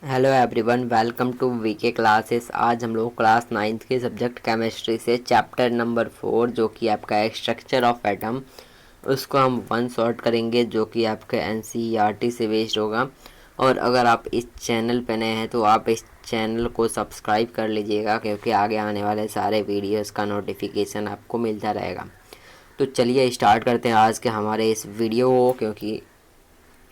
Hello everyone, welcome to VK classes. आज हम लोग क्लास नाइन्थ के सब्जेक्ट केमिस्ट्री से चैप्टर नंबर 4 जो कि आपका है स्ट्रक्चर ऑफ एटम, उसको हम वन शॉर्ट करेंगे जो कि आपके एनसीईआरटी से बेस्ड होगा। और अगर आप इस चैनल पे नए हैं तो आप इस चैनल को सब्सक्राइब कर लीजिएगा, क्योंकि आगे आने वाले सारे वीडियोस का नोटिफिकेशन आपको मिलता रहेगा। तो चलिए स्टार्ट करते हैं आज के हमारे इस वीडियो को, क्योंकि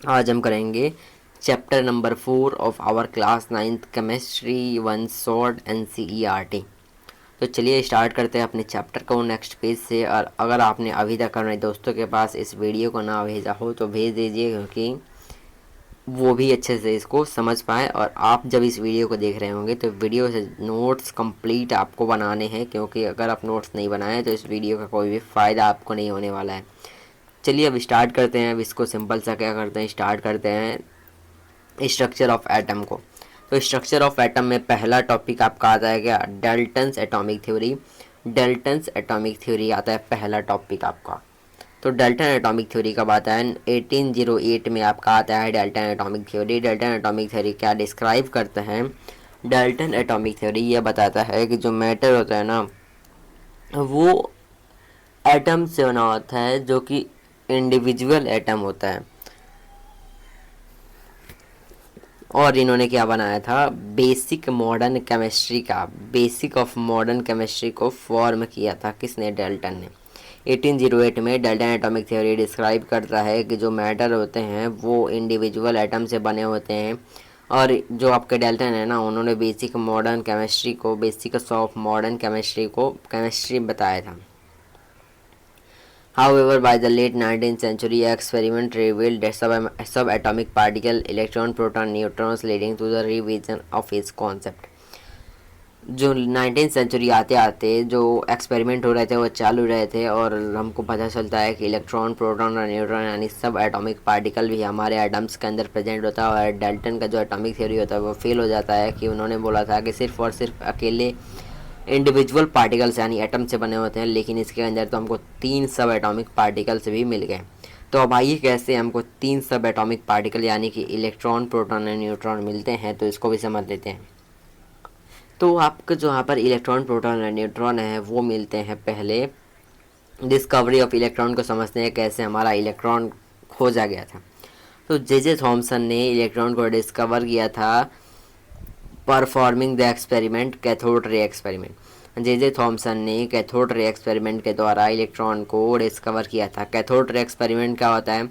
आज हम करेंगे chapter number 4 of our class ninth chemistry one shot NCERT. तो चलिए स्टार्ट करते हैं अपने चैप्टर को नेक्स्ट पेज से। और अगर आपने अभी तक अपने दोस्तों के पास इस वीडियो को ना भेजा हो तो भेज दीजिए, क्योंकि वो भी अच्छे से इसको समझ पाए। और आप जब इस वीडियो को देख रहे होंगे तो वीडियो से नोट्स कंप्लीट आपको बनाने हैं, क्योंकि अगर आप नोट्स नहीं बनाए तो इस वीडियो का कोई भी फ़ायदा आपको नहीं होने वाला है। चलिए अब स्टार्ट करते हैं। अब इसको सिंपल सा क्या करते हैं, स्टार्ट करते हैं स्ट्रक्चर ऑफ एटम को। तो स्ट्रक्चर ऑफ एटम में पहला टॉपिक आपका आता है क्या, Dalton's atomic theory. Dalton's atomic theory आता है पहला टॉपिक आपका। तो डाल्टन एटॉमिक थ्योरी कब आता है, 1808 में आपका आता है Dalton atomic theory. Dalton atomic theory क्या डिस्क्राइब करता है, डाल्टन एटॉमिक थ्योरी यह बताता है कि जो मैटर होता है ना, वो एटम से बना होता है, जो कि इंडिविजुअल एटम होता है। और इन्होंने क्या बनाया था, बेसिक मॉडर्न केमिस्ट्री का, बेसिक ऑफ मॉडर्न केमिस्ट्री को फॉर्म किया था किसने, डाल्टन ने। 1808 में डाल्टन एटॉमिक थ्योरी डिस्क्राइब करता है कि जो मैटर होते हैं वो इंडिविजुअल एटम से बने होते हैं। और जो आपके डाल्टन है ना, उन्होंने बेसिक मॉडर्न केमिस्ट्री को, बेसिक्स ऑफ मॉडर्न केमिस्ट्री को केमिस्ट्री बताया था। However, by the late 19th century, experiment revealed that subatomic particle, electron, proton, neutrons, leading to the revision of his concept. जो 19th सेंचुरी आते आते जो experiment हो रहे थे वो चालू रहे थे, और हमको पता चलता है कि इलेक्ट्रॉन, प्रोटॉन और न्यूट्रॉन यानी सब एटॉमिक पार्टिकल भी हमारे एटम्स के अंदर प्रेजेंट होता है। और डाल्टन का जो एटॉमिक थ्योरी होता है वो फेल हो जाता है, कि उन्होंने बोला था कि सिर्फ और सिर्फ अकेले इंडिविजुअल पार्टिकल्स यानी एटम से बने होते हैं, लेकिन इसके अंदर तो हमको 3 सब एटॉमिक पार्टिकल्स भी मिल गए। तो अब आइए कैसे हमको 3 सब एटॉमिक पार्टिकल यानी कि इलेक्ट्रॉन, प्रोटॉन और न्यूट्रॉन मिलते हैं, तो इसको भी समझ लेते हैं। तो आपको जो यहाँ पर इलेक्ट्रॉन, प्रोटॉन और न्यूट्रॉन है वो मिलते हैं। पहले डिस्कवरी ऑफ इलेक्ट्रॉन को समझते हैं, कैसे हमारा इलेक्ट्रॉन खोजा गया था। तो जे थॉमसन ने इलेक्ट्रॉन को डिस्कवर किया था performing the experiment cathode ray experiment. J Thomson ने कैथोड रे एक्सपेरिमेंट के द्वारा इलेक्ट्रॉन को डिस्कवर किया था। कैथोड रे एक्सपेरिमेंट क्या होता है,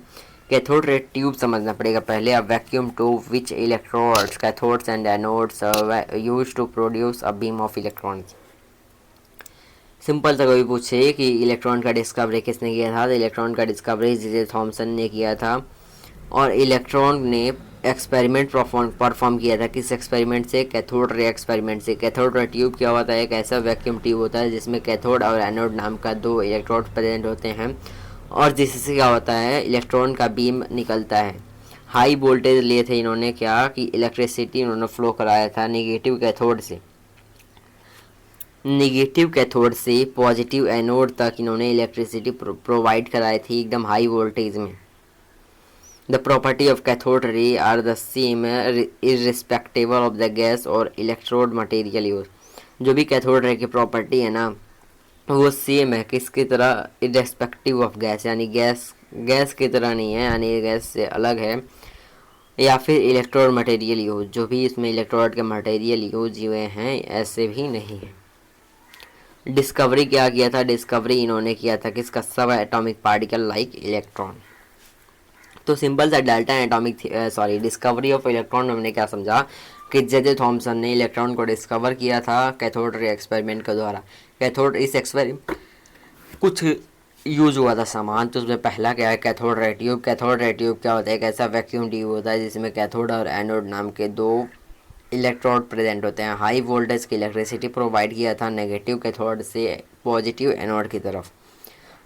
कैथोड रे ट्यूब समझना पड़ेगा पहले। A vacuum tube which electrodes, cathodes and anodes use to produce a beam of electrons. Simple सा कोई पूछे कि इलेक्ट्रॉन का डिस्कवरी किसने किया था, तो इलेक्ट्रॉन का डिस्कवरी जे थॉमसन ने किया था। और इलेक्ट्रॉन ने एक्सपेरिमेंट परफॉर्म किया था, किस एक्सपेरिमेंट से, कैथोड रे एक्सपेरिमेंट से। कैथोड रे ट्यूब क्या होता है, एक ऐसा वैक्यूम ट्यूब होता है जिसमें कैथोड और एनोड नाम का 2 इलेक्ट्रोड प्रेजेंट होते हैं, और जिससे क्या होता है, इलेक्ट्रॉन का बीम निकलता है। हाई वोल्टेज लिए थे इन्होंने, क्या कि इलेक्ट्रिसिटी इन्होंने फ्लो कराया था निगेटिव कैथोड से पॉजिटिव एनोड तक इन्होंने इलेक्ट्रिसिटी प्रोवाइड कराई थी एकदम हाई वोल्टेज में। The property of cathode ray are the same irrespective of the gas और इलेक्ट्रोड मटेरियल यूज। जो भी कैथोड रे की प्रॉपर्टी है ना, वो सेम है किसकी तरह, इरेस्पेक्टिव ऑफ गैस, यानी गैस की तरह नहीं है, यानी गैस से अलग है। या फिर इलेक्ट्रोड मटेरियल यूज, जो भी इसमें इलेक्ट्रोड के मटेरियल यूज हुए हैं ऐसे भी नहीं है। डिस्कवरी क्या किया था, डिस्कवरी इन्होंने किया था किसका, सब एटॉमिक पार्टिकल लाइक इलेक्ट्रॉन। तो सिंपल सा Dalton atomic discovery of electron हमने क्या समझा कि जे थॉमसन ने इलेक्ट्रॉन को डिस्कवर किया था कैथोड रे एक्सपेरिमेंट के द्वारा। कैथोड इस एक्सपेरिमेंट कुछ यूज हुआ था सामान, तो उसमें पहला क्या है, cathode ray tube. Cathode ray tube क्या होता है, एक ऐसा वैक्यूम ट्यूब होता है जिसमें कैथोड और एनोड नाम के 2 इलेक्ट्रोड प्रेजेंट होते हैं। हाई वोल्टेज की इलेक्ट्रिसिटी प्रोवाइड किया था नेगेटिव कैथोड से पॉजिटिव एनोड की तरफ।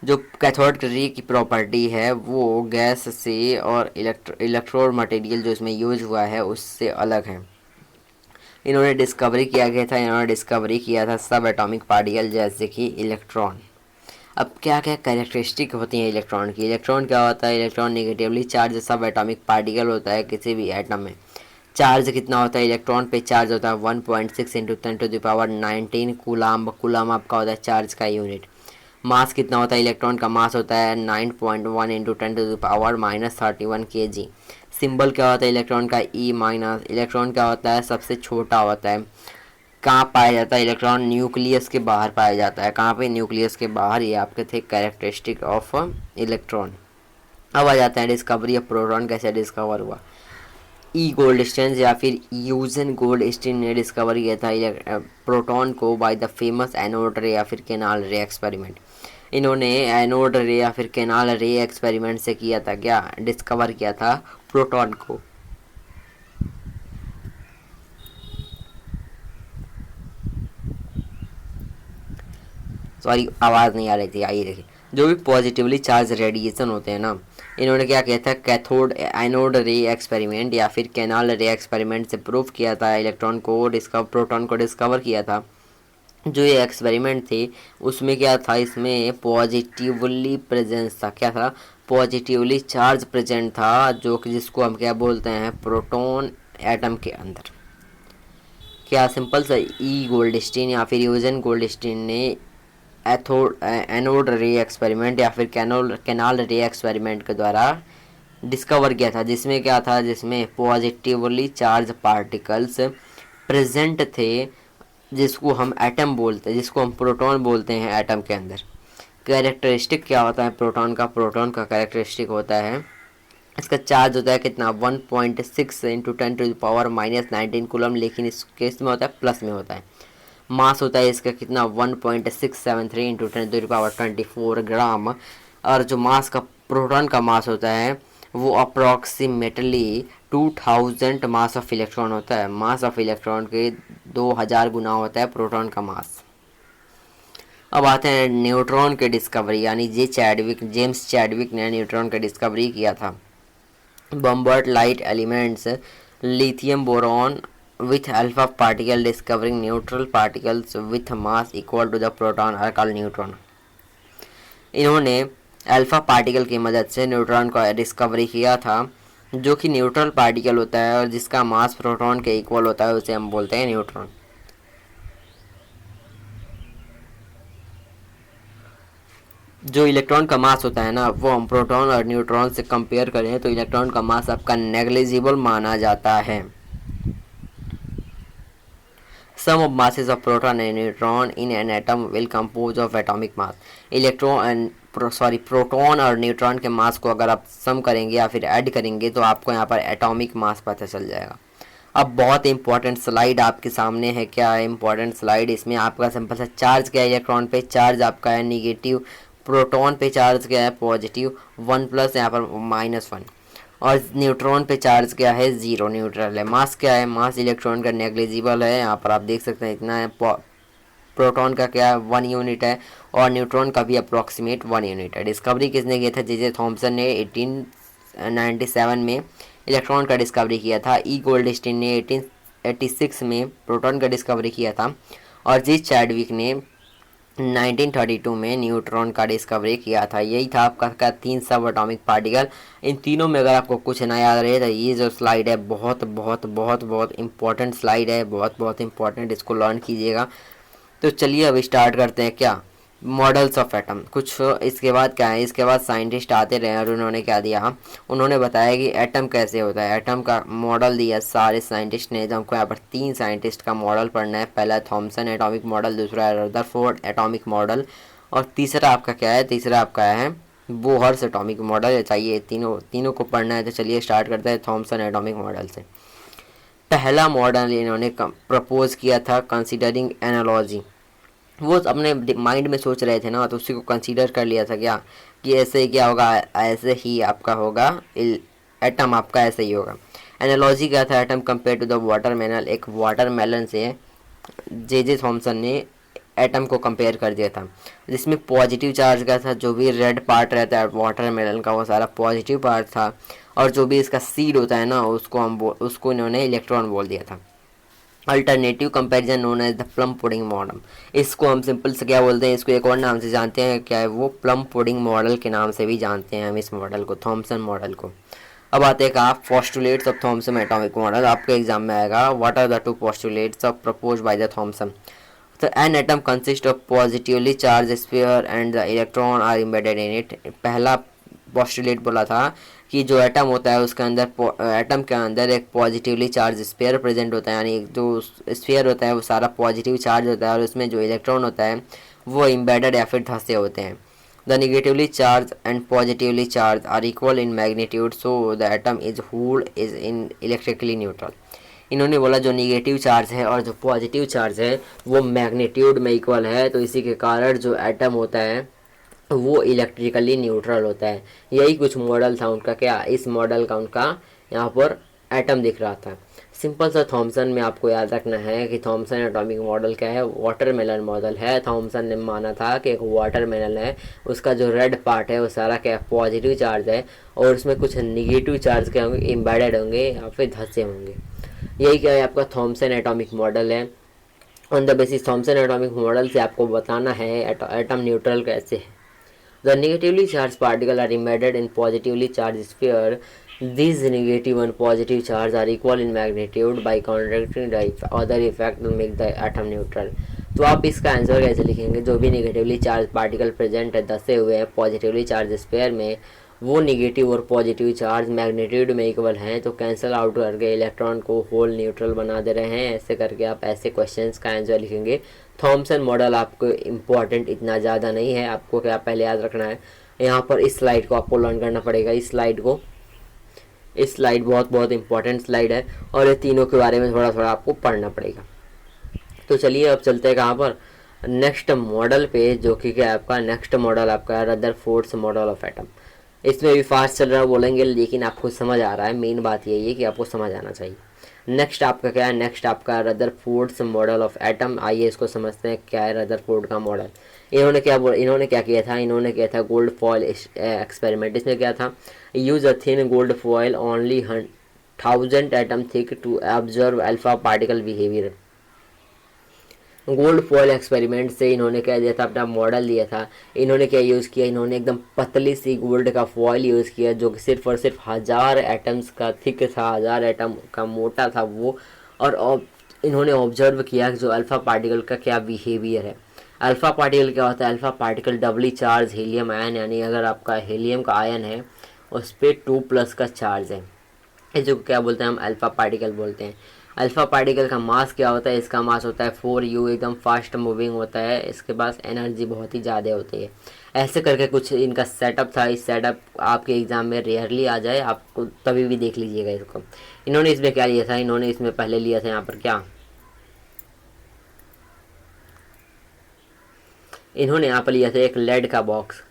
जो कैथोड रे की प्रॉपर्टी है वो गैस से और इलेक्ट्रोड मटेरियल जो इसमें यूज हुआ है उससे अलग है। इन्होंने डिस्कवरी किया गया था, इन्होंने डिस्कवरी किया था सब एटॉमिक पार्टिकल जैसे कि इलेक्ट्रॉन। अब क्या क्या कैरेक्टरिस्टिक होती हैं इलेक्ट्रॉन की। इलेक्ट्रॉन क्या होता है, इलेक्ट्रॉन नेगेटिवली चार्ज सब एटॉमिक पार्टिकल होता है किसी भी एटम में। चार्ज कितना होता है इलेक्ट्रॉन पे, चार्ज होता है 1.6 इंटू 10⁻19 कूलाम्ब। कूलाम्ब आपका होता है चार्ज का यूनिट। मास कितना होता है इलेक्ट्रॉन का, मास होता है 9.1 इंटू 10⁻31 kg। सिंबल क्या होता है इलेक्ट्रॉन का, ई माइनस। इलेक्ट्रॉन क्या होता है, सबसे छोटा होता है। कहाँ पाया जाता है इलेक्ट्रॉन, न्यूक्लियस के बाहर पाया जाता है। कहाँ पे, न्यूक्लियस के बाहर। ये आपके थे कैरेक्टरिस्टिक ऑफ इलेक्ट्रॉन। अब आ जाते हैं डिस्कवरी ऑफ प्रोटॉन कैसे डिस्कवर हुआ। ई गोल्डस्टीन या फिर यूजन गोल्डस्टीन ने डिस्कवर किया था प्रोटॉन को बाय द फेमस एनोड रे या फिर केनाल रे एक्सपेरिमेंट। इन्होंने एनोड रे या फिर केनाल रे एक्सपेरिमेंट से किया था क्या, डिस्कवर किया था प्रोटॉन को। सॉरी आवाज़ नहीं आ रही थी, आइए देखिए। जो भी पॉजिटिवली चार्ज रेडिएशन होते हैं ना, इन्होंने क्या किया था, कैथोड एनोड रे एक्सपेरिमेंट या फिर कैनाल रे एक्सपेरिमेंट से प्रूव किया था प्रोटॉन को डिस्कवर किया था। जो ये एक्सपेरिमेंट थे उसमें क्या था, इसमें पॉजिटिवली प्रेजेंस था। क्या था, पॉजिटिवली चार्ज प्रेजेंट था, जो कि जिसको हम क्या बोलते हैं, प्रोटॉन एटम के अंदर। क्या सिंपल सा ई गोल्डस्टीन या फिर यूजन गोल्डस्टीन ने एनोड रे एक्सपेरिमेंट या फिर कैनाल रे एक्सपेरिमेंट के द्वारा डिस्कवर किया था। जिसमें क्या था, जिसमें पॉजिटिवली चार्ज पार्टिकल्स प्रेजेंट थे, जिसको हम एटम बोलते हैं, जिसको हम प्रोटॉन बोलते हैं एटम के अंदर। कैरेक्टरिस्टिक क्या होता है प्रोटॉन का, प्रोटॉन का कैरेक्टरिस्टिक होता है, इसका चार्ज होता है कितना, 1.6 इंटू 10⁻⁻19 कूलम, लेकिन इस केस में होता है प्लस में होता है। मास होता है इसका कितना, 1.673 इंटू 10⁻24 ग्राम। और जो मास का प्रोटॉन का मास होता है वो अप्रॉक्सीमेटली 2000 मास ऑफ इलेक्ट्रॉन होता है। मास ऑफ इलेक्ट्रॉन के 2000 गुना होता है प्रोटॉन का मास। अब आते हैं न्यूट्रॉन के डिस्कवरी, यानी जेम्स चैडविक ने न्यूट्रॉन का डिस्कवरी किया था। Bombard light elements lithium boron with alpha particle discovering neutral particles with mass equal to the proton are called neutron। इन्होंने अल्फा पार्टिकल की मदद से न्यूट्रॉन का डिस्कवरी किया था, जो कि न्यूट्रल पार्टिकल होता है और जिसका मास प्रोटॉन के इक्वल होता है, उसे हम बोलते हैं न्यूट्रॉन। जो इलेक्ट्रॉन का मास होता है ना, वो हम प्रोटॉन और न्यूट्रॉन से कंपेयर करें तो इलेक्ट्रॉन का मास आपका नेग्लिजिबल माना जाता है। Sum of masses of proton and neutron in an atom will compose of atomic mass। Proton और न्यूट्रॉन के मास को अगर आप सम करेंगे या फिर ऐड करेंगे तो आपको यहाँ पर एटॉमिक मास पता चल जाएगा। अब बहुत इंपॉर्टेंट स्लाइड आपके सामने है। क्या है इंपॉर्टेंट स्लाइड, इसमें आपका सिंपल सा चार्ज क्या है, इलेक्ट्रॉन पे चार्ज आपका है निगेटिव, प्रोटॉन पे चार्ज क्या है पॉजिटिव 1+, यहाँ पर -1, और न्यूट्रॉन पे चार्ज क्या है, 0 न्यूट्रल है। मास क्या है, मास इलेक्ट्रॉन का नेग्लिजिबल है, यहाँ पर आप देख सकते हैं इतना है। प्रोटॉन का क्या 1 यूनिट है और न्यूट्रॉन का भी अप्रॉक्सीमेट 1 यूनिट है। डिस्कवरी किसने किया था, जे थॉमसन ने 1897 में इलेक्ट्रॉन का डिस्कवरी किया था। ई गोल्डस्टीन ने 1886 में प्रोटॉन का डिस्कवरी किया था और जे चैडविक ने 1932 में न्यूट्रॉन का डिस्कवरी किया था। यही था आपका 3 सब एटॉमिक पार्टिकल। इन तीनों में अगर आपको कुछ ना याद रहे तो ये जो स्लाइड है बहुत बहुत बहुत बहुत इंपॉर्टेंट स्लाइड है, बहुत बहुत इंपॉर्टेंट, इसको लर्न कीजिएगा। तो चलिए अब स्टार्ट करते हैं क्या, मॉडल्स ऑफ एटम। कुछ इसके बाद क्या है, इसके बाद साइंटिस्ट आते रहे और उन्होंने क्या दिया, उन्होंने बताया कि एटम कैसे होता है। एटम का मॉडल दिया सारे साइंटिस्ट ने। तो हमको यहाँ पर 3 साइंटिस्ट का मॉडल पढ़ना है। पहला थॉमसन एटॉमिक मॉडल, दूसरा है रदरफोर्ड एटॉमिक मॉडल और तीसरा आपका क्या है, तीसरा आपका है बोहर्स एटॉमिक मॉडल। चाहिए तीनों को पढ़ना है। तो चलिए स्टार्ट करते हैं थॉमसन एटॉमिक मॉडल से। पहला मॉडल इन्होंने प्रपोज किया था कंसीडरिंग एनालॉजी। वो अपने माइंड में सोच रहे थे ना, तो उसी को कंसीडर कर लिया था क्या, कि ऐसे ही क्या होगा, ऐसे ही आपका होगा एटम, आपका ऐसे ही होगा। एनालॉजी क्या था, atom compare to the watermelon. एक वाटरमेलन से जे थॉमसन ने एटम को कंपेयर कर दिया था, जिसमें पॉजिटिव चार्ज का था। जो भी रेड पार्ट रहता है वाटरमेलन का वो सारा पॉजिटिव पार्ट था, और जो भी इसका सीड होता है ना, उसको इन्होंने इलेक्ट्रॉन बोल दिया था। Alternative comparison known as the plum pudding model. इसको हम सिंपल से क्या बोलते हैं, इसको एक और नाम से जानते हैं, क्या है वो, प्लम पुडिंग मॉडल के नाम से भी जानते हैं हम इस मॉडल को, थॉमसन मॉडल को। अब आते हैं कहा postulates of Thomson atomic model. आपके एग्जाम में आएगा what are the two postulates of propose by the Thomson. तो an atom consist of positively charge sphere and the electron are embedded in it. पहला पोस्टुलेट बोला था कि जो atom होता है उसके अंदर एटम के अंदर एक पॉजिटिवली चार्ज स्फीयर प्रेजेंट होता है, यानी जो स्फीयर होता है वो सारा पॉजिटिव चार्ज होता है और उसमें जो इलेक्ट्रॉन होता है वो एम्बेडेड या फिर धंसे होते हैं। The negatively charged and positively charged are equal in magnitude, so the atom is whole is in electrically neutral। इन्होंने बोला जो निगेटिव चार्ज है और जो पॉजिटिव चार्ज है वो मैग्नीट्यूड में इक्वल है, तो इसी के कारण जो एटम होता है वो इलेक्ट्रिकली न्यूट्रल होता है। यही कुछ मॉडल था उनका, क्या इस मॉडल का उनका यहाँ पर एटम दिख रहा था। सिंपल सा थॉमसन में आपको याद रखना है कि थॉमसन एटॉमिक मॉडल क्या है, वाटरमेलन मॉडल है। थॉमसन ने माना था कि एक वाटरमेलन है, उसका जो रेड पार्ट है वो सारा क्या पॉजिटिव चार्ज है और उसमें कुछ निगेटिव चार्ज क्या होंगे, एम्बेडेड होंगे या फिर धंसे होंगे। यही क्या है आपका थॉमसन एटॉमिक मॉडल है। On the basis Thomson atomic model से आपको बताना है एटम न्यूट्रल कैसे है। The negatively charged particles are embedded in positively charged sphere. These negative and positive charges are equal in magnitude. By counteracting the other effect will make the atom neutral। तो आप इसका answer कैसे लिखेंगे, जो भी negatively charge particle present है धसे हुए हैं पॉजिटिवली चार्ज स्फीयर में, वो निगेटिव और पॉजिटिव चार्ज मैग्नीट्यूड में इक्वल हैं, तो कैंसिल आउट करके इलेक्ट्रॉन को होल न्यूट्रल बना दे रहे हैं। ऐसे करके आप ऐसे क्वेश्चंस का आंसर लिखेंगे। थॉमसन मॉडल आपको इम्पोर्टेंट इतना ज़्यादा नहीं है, आपको क्या पहले याद रखना है, यहाँ पर इस स्लाइड को आपको लर्न करना पड़ेगा। इस स्लाइड बहुत बहुत इंपॉर्टेंट स्लाइड है और ये तीनों के बारे में थोड़ा थोड़ा आपको पढ़ना पड़ेगा। तो चलिए अब चलते हैं कहाँ पर, नेक्स्ट मॉडल पे, जो कि क्या आपका नेक्स्ट मॉडल आपका है रदरफोर्ड्स मॉडल ऑफ एटम। इसमें भी फास्ट चल रहा है बोलेंगे, लेकिन आपको समझ आ रहा है। मेन बात यही है कि आपको समझ आना चाहिए। नेक्स्ट आपका क्या है, नेक्स्ट आपका रदरफोर्ड्स मॉडल ऑफ एटम। आइए इसको समझते हैं क्या है रदरफोर्ड का मॉडल। इन्होंने क्या किया था, इन्होंने किया था गोल्ड फॉयल एक्सपेरिमेंट। इसमें क्या था, use a thin gold foil only 1000 atom thick to observe alpha particle behaviour. Gold foil experiment से इन्होंने क्या दिया था, अपना मॉडल दिया था। इन्होंने क्या यूज़ किया, इन्होंने एकदम पतली सी गोल्ड का फॉयल यूज़ किया जो कि सिर्फ और सिर्फ 1000 एटम्स का थिक था, 1000 एटम का मोटा था वो। और इन्होंने ऑब्जर्व किया कि जो अल्फ़ा पार्टिकल का क्या बिहेवियर है। अल्फ़ा पार्टिकल क्या होता है, alpha particle doubly charge helium ion, यानी अगर आपका हीलियम का आयन है उस पर 2+ का चार्ज है, इस जो क्या बोलते हैं हम अल्फ़ा पार्टिकल बोलते हैं। अल्फ़ा पार्टिकल का मास क्या होता है, इसका मास होता है 4u, एकदम फास्ट मूविंग होता है, इसके पास एनर्जी बहुत ही ज़्यादा होती है। ऐसे करके कुछ इनका सेटअप था। इस सेटअप आपके एग्ज़ाम में रेयरली आ जाए, आपको तभी भी देख लीजिएगा इसको। इन्होंने इसमें क्या लिया था, इन्होंने इसमें पहले लिया था यहाँ पर क्या, इन्होंने यहाँ पर लिया था एक लेड का बॉक्स।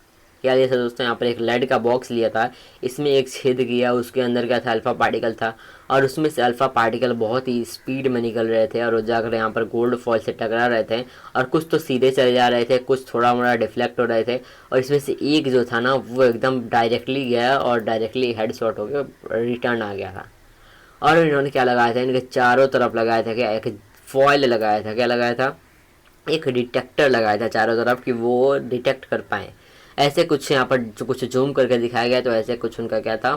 क्या लिया था दोस्तों, यहाँ पर एक लेड का बॉक्स लिया था, इसमें एक छेद किया, उसके अंदर क्या था, अल्फ़ा पार्टिकल था और उसमें से अल्फ़ा पार्टिकल बहुत ही स्पीड में निकल रहे थे और वो जाकर यहाँ पर गोल्ड फॉयल से टकरा रहे थे। और कुछ तो सीधे चले जा रहे थे, कुछ थोड़ा मोड़ा डिफ्लेक्ट हो रहे थे, और इसमें से एक जो था ना वो एकदम डायरेक्टली गया और डायरेक्टली हेड शॉट हो गया, रिटर्न आ गया था। और इन्होंने क्या लगाया था, इनके चारों तरफ लगाया था क्या, एक फॉयल लगाया था, क्या लगाया था, एक डिटेक्टर लगाया था चारों तरफ कि वो डिटेक्ट कर पाए। ऐसे कुछ यहाँ पर जो कुछ जूम करके दिखाया गया, तो ऐसे कुछ उनका क्या था,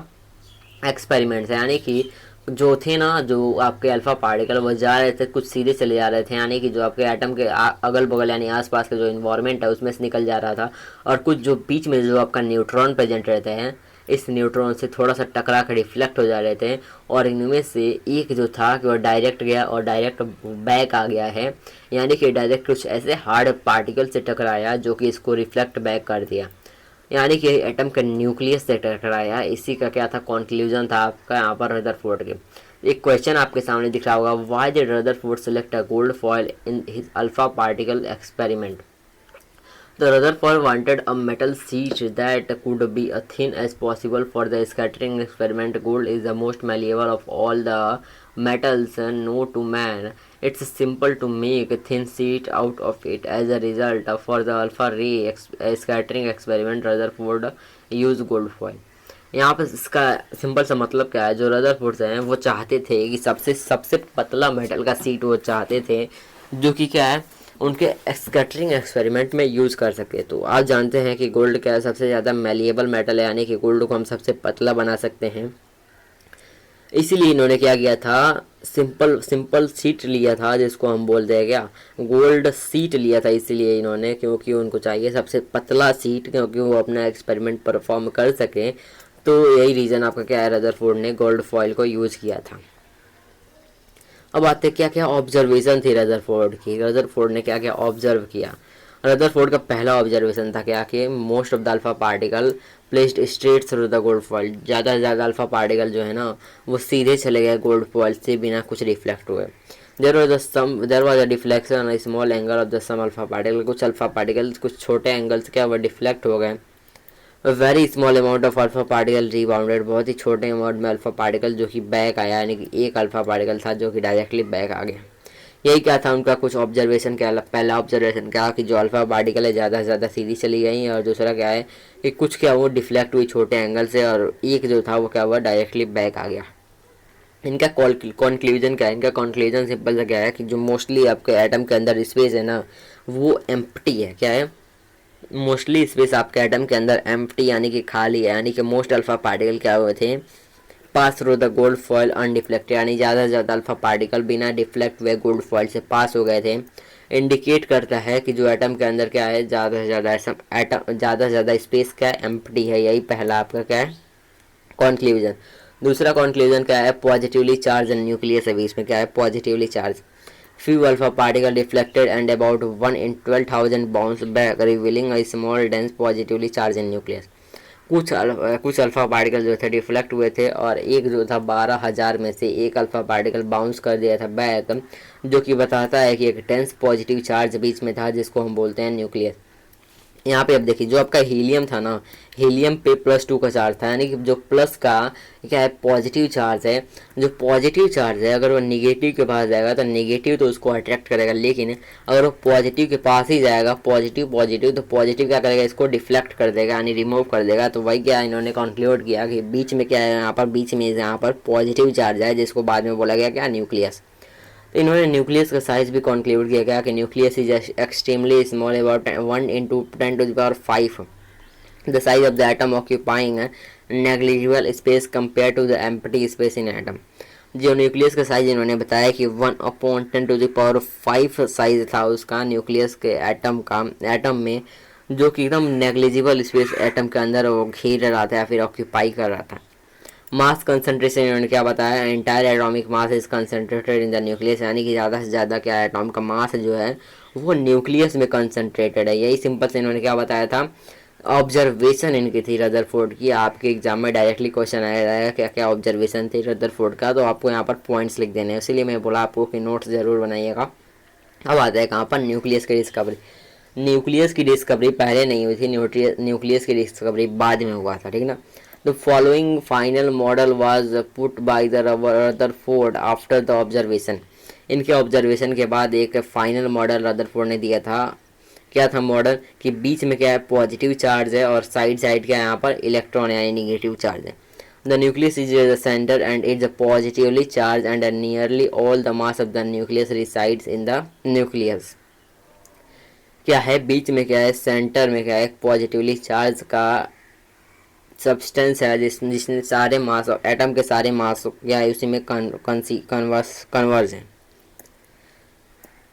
एक्सपेरिमेंट्स है। यानी कि जो थे ना, जो आपके अल्फ़ा पार्टिकल वो जा रहे थे, कुछ सीधे चले जा रहे थे, यानी कि जो आपके एटम के अगल बगल यानी आसपास के जो इन्वायरमेंट है उसमें से निकल जा रहा था। और कुछ जो बीच में जो आपका न्यूट्रॉन प्रेजेंट रहते हैं, इस न्यूट्रॉन से थोड़ा सा टकरा कर रिफ्लेक्ट हो जा रहे थे। और इनमें से एक जो था कि वो डायरेक्ट गया और डायरेक्ट बैक आ गया है, यानी कि डायरेक्ट कुछ ऐसे हार्ड पार्टिकल से टकराया जो कि इसको रिफ्लेक्ट बैक कर दिया, यानी कि एटम के न्यूक्लियस से टकराया। इसी का क्या था, कंक्लूजन था आपका यहाँ पर रदरफोर्ड के। एक क्वेश्चन आपके सामने दिख रहा होगा, why did Rutherford select a gold foil in his alpha particle experiment. The Rutherford wanted a metal sheet that could be as thin as possible for the scattering experiment. Gold is the most malleable of all the metals known to man. It's simple to make a thin sheet out of it. As a result, for the alpha ray scattering experiment, Rutherford used gold foil. यहाँ पर इसका simple सा मतलब क्या है, जो Rutherford हैं वो चाहते थे कि सबसे पतला मेटल का सीट वो चाहते थे, जो कि क्या है उनके स्कैटरिंग एक्सपेरिमेंट में यूज़ कर सके। तो आप जानते हैं कि गोल्ड क्या है, सबसे ज़्यादा मैलिएबल मेटल है, यानी कि गोल्ड को हम सबसे पतला बना सकते हैं। इसीलिए इन्होंने क्या किया था, सिंपल सिंपल सीट लिया था, जिसको हम बोलते हैं क्या, गोल्ड सीट लिया था। इसीलिए इन्होंने, क्योंकि उनको चाहिए सबसे पतला सीट, क्योंकि वो अपना एक्सपेरिमेंट परफॉर्म कर सके। तो यही रीज़न आपका क्या है, रदरफोर्ड ने गोल्ड फॉइल को यूज़ किया था। अब आते क्या क्या ऑब्जर्वेशन थी रदरफोर्ड की। रदरफोर्ड ने क्या क्या ऑब्जर्व किया। रदरफोर्ड का पहला ऑब्जर्वेशन था क्या कि most of the alpha particle placed straight through the gold foil. ज़्यादा से ज़्यादा अल्फा पार्टिकल जो है ना, वो सीधे चले गए गोल्ड फॉइल से, बिना कुछ रिफ्लेक्ट हुए। There was a deflection small angle of the some alpha particle. कुछ अल्फा पार्टिकल कुछ छोटे एंगल से क्या, वो डिफ्लेक्ट हो गए। Very small amount of alpha particle rebounded. बहुत ही छोटे अमाउंट में अल्फा पार्टिकल जो कि बैक आया, यानी कि एक अल्फा पार्टिकल था जो कि डायरेक्टली बैक आ गया। यही क्या था उनका कुछ ऑब्जर्वेशन। क्या पहला ऑब्जर्वेशन क्या कि जो अल्फा पार्टिकल है ज़्यादा से ज़्यादा सीधी चली गई, और दूसरा क्या है कि कुछ क्या वो डिफ्लेक्ट हुई छोटे एंगल से, और एक जो था वो क्या हुआ, डायरेक्टली बैक आ गया। इनका कॉन्क्लूजन क्या है, इनका कॉन्क्लूजन सिंपल सा क्या है कि जो मोस्टली आपके एटम के अंदर स्पेस है ना, वो एम्प्टी है। क्या है, मोस्टली स्पेस आपके एटम के अंदर एम्प्टी यानी कि खाली है, यानी कि मोस्ट अल्फा पार्टिकल क्या हुए थे, pass through the gold foil undeflected, यानी ज़्यादा से ज़्यादा अल्फा पार्टिकल बिना डिफ्लेक्ट हुए गोल्ड फॉइल से पास हो गए थे। इंडिकेट करता है कि जो एटम के अंदर क्या है, ज़्यादा से ज़्यादा एटम, ज़्यादा से ज़्यादा स्पेस क्या है, एम्प्टी है। यही पहला आपका क्या है, कॉन्क्लूजन। दूसरा कॉन्क्लूजन क्या है, पॉजिटिवली चार्ज न्यूक्लियस है बीच में। क्या है, positively charge. Few alpha particle deflected and about 1 in 12,000 bounce back, revealing a small dense positively charged nucleus. कुछ अल्फा पार्टिकल जो थे डिफ्लेक्ट हुए थे, और एक जो था 12,000 में से एक अल्फा पार्टिकल बाउंस कर दिया था बैक, जो कि बताता है कि एक डेंस पॉजिटिव चार्ज बीच में था, जिसको हम बोलते हैं न्यूक्लियस। यहाँ पे अब देखिए, जो आपका हीलियम था ना, हीलियम पे +2 का चार्ज था, यानी कि जो प्लस का क्या है, पॉजिटिव चार्ज है। जो पॉजिटिव चार्ज है अगर वो निगेटिव के पास जाएगा तो निगेटिव तो उसको अट्रैक्ट करेगा, लेकिन अगर वो पॉजिटिव के पास ही जाएगा, पॉजिटिव पॉजिटिव, तो पॉजिटिव क्या करेगा, इसको डिफ्लेक्ट कर देगा, यानी रिमूव कर देगा। तो वही क्या इन्होंने कंक्लूड किया कि बीच में क्या है, यहाँ पर बीच में यहाँ पर पॉजिटिव चार्ज है, जिसको बाद में बोला गया क्या, न्यूक्लियस। तो इन्होंने न्यूक्लियस का साइज भी कंक्लूड किया गया कि nucleus is extremely small, about 1 × 10⁵ the size of the atom occupying negligible space compare to the empty space in atom. जो न्यूक्लियस का साइज इन्होंने बताया कि 1/10⁵ साइज था उसका न्यूक्लियस के एटम का, एटम में, जो कि एकदम नेग्लिजिबल स्पेस एटम के अंदर वो घेर रहा था या फिर ऑक्यूपाई कर रहा था। मास कंसंट्रेशन इन्होंने क्या बताया, entire atomic mass is concentrated in the nucleus, यानी कि ज़्यादा से ज़्यादा क्या एटॉम का मास जो है वो न्यूक्लियस में कंसंट्रेटेड है। यही सिंपल से इन्होंने क्या बताया था, ऑब्जर्वेशन इनकी थी रदरफोर्ड की। आपके एग्जाम में डायरेक्टली क्वेश्चन आया है क्या क्या ऑब्जर्वेशन थी रदरफोर्ड का, तो आपको यहाँ पर पॉइंट्स लिख देने हैं, इसीलिए मैं बोला आपको कि नोट्स ज़रूर बनाइएगा। अब आता है कहाँ पर, न्यूक्लियस की डिस्कवरी। न्यूक्लियस की डिस्कवरी पहले नहीं हुई थी, न्यूक्लियस की डिस्कवरी बाद में हुआ था, ठीक ना। The following final model was put by the Rutherford after the observation. इनके ऑब्जर्वेशन के बाद एक फाइनल मॉडल रदरफोर्ड ने दिया था। क्या था मॉडल, कि बीच में क्या है, पॉजिटिव चार्ज है, और साइड साइड क्या है, यहाँ पर इलेक्ट्रॉन यानी निगेटिव चार्ज है। The nucleus is the centre and it's positively charge and nearly all the mass of the nucleus resides in the nucleus. क्या है, बीच में क्या है, सेंटर में क्या है, एक पॉजिटिवली चार्ज का सब्सटेंस है, जिसने सारे मास एटम के सारे मास क्या है उसी में कन्वर्स है।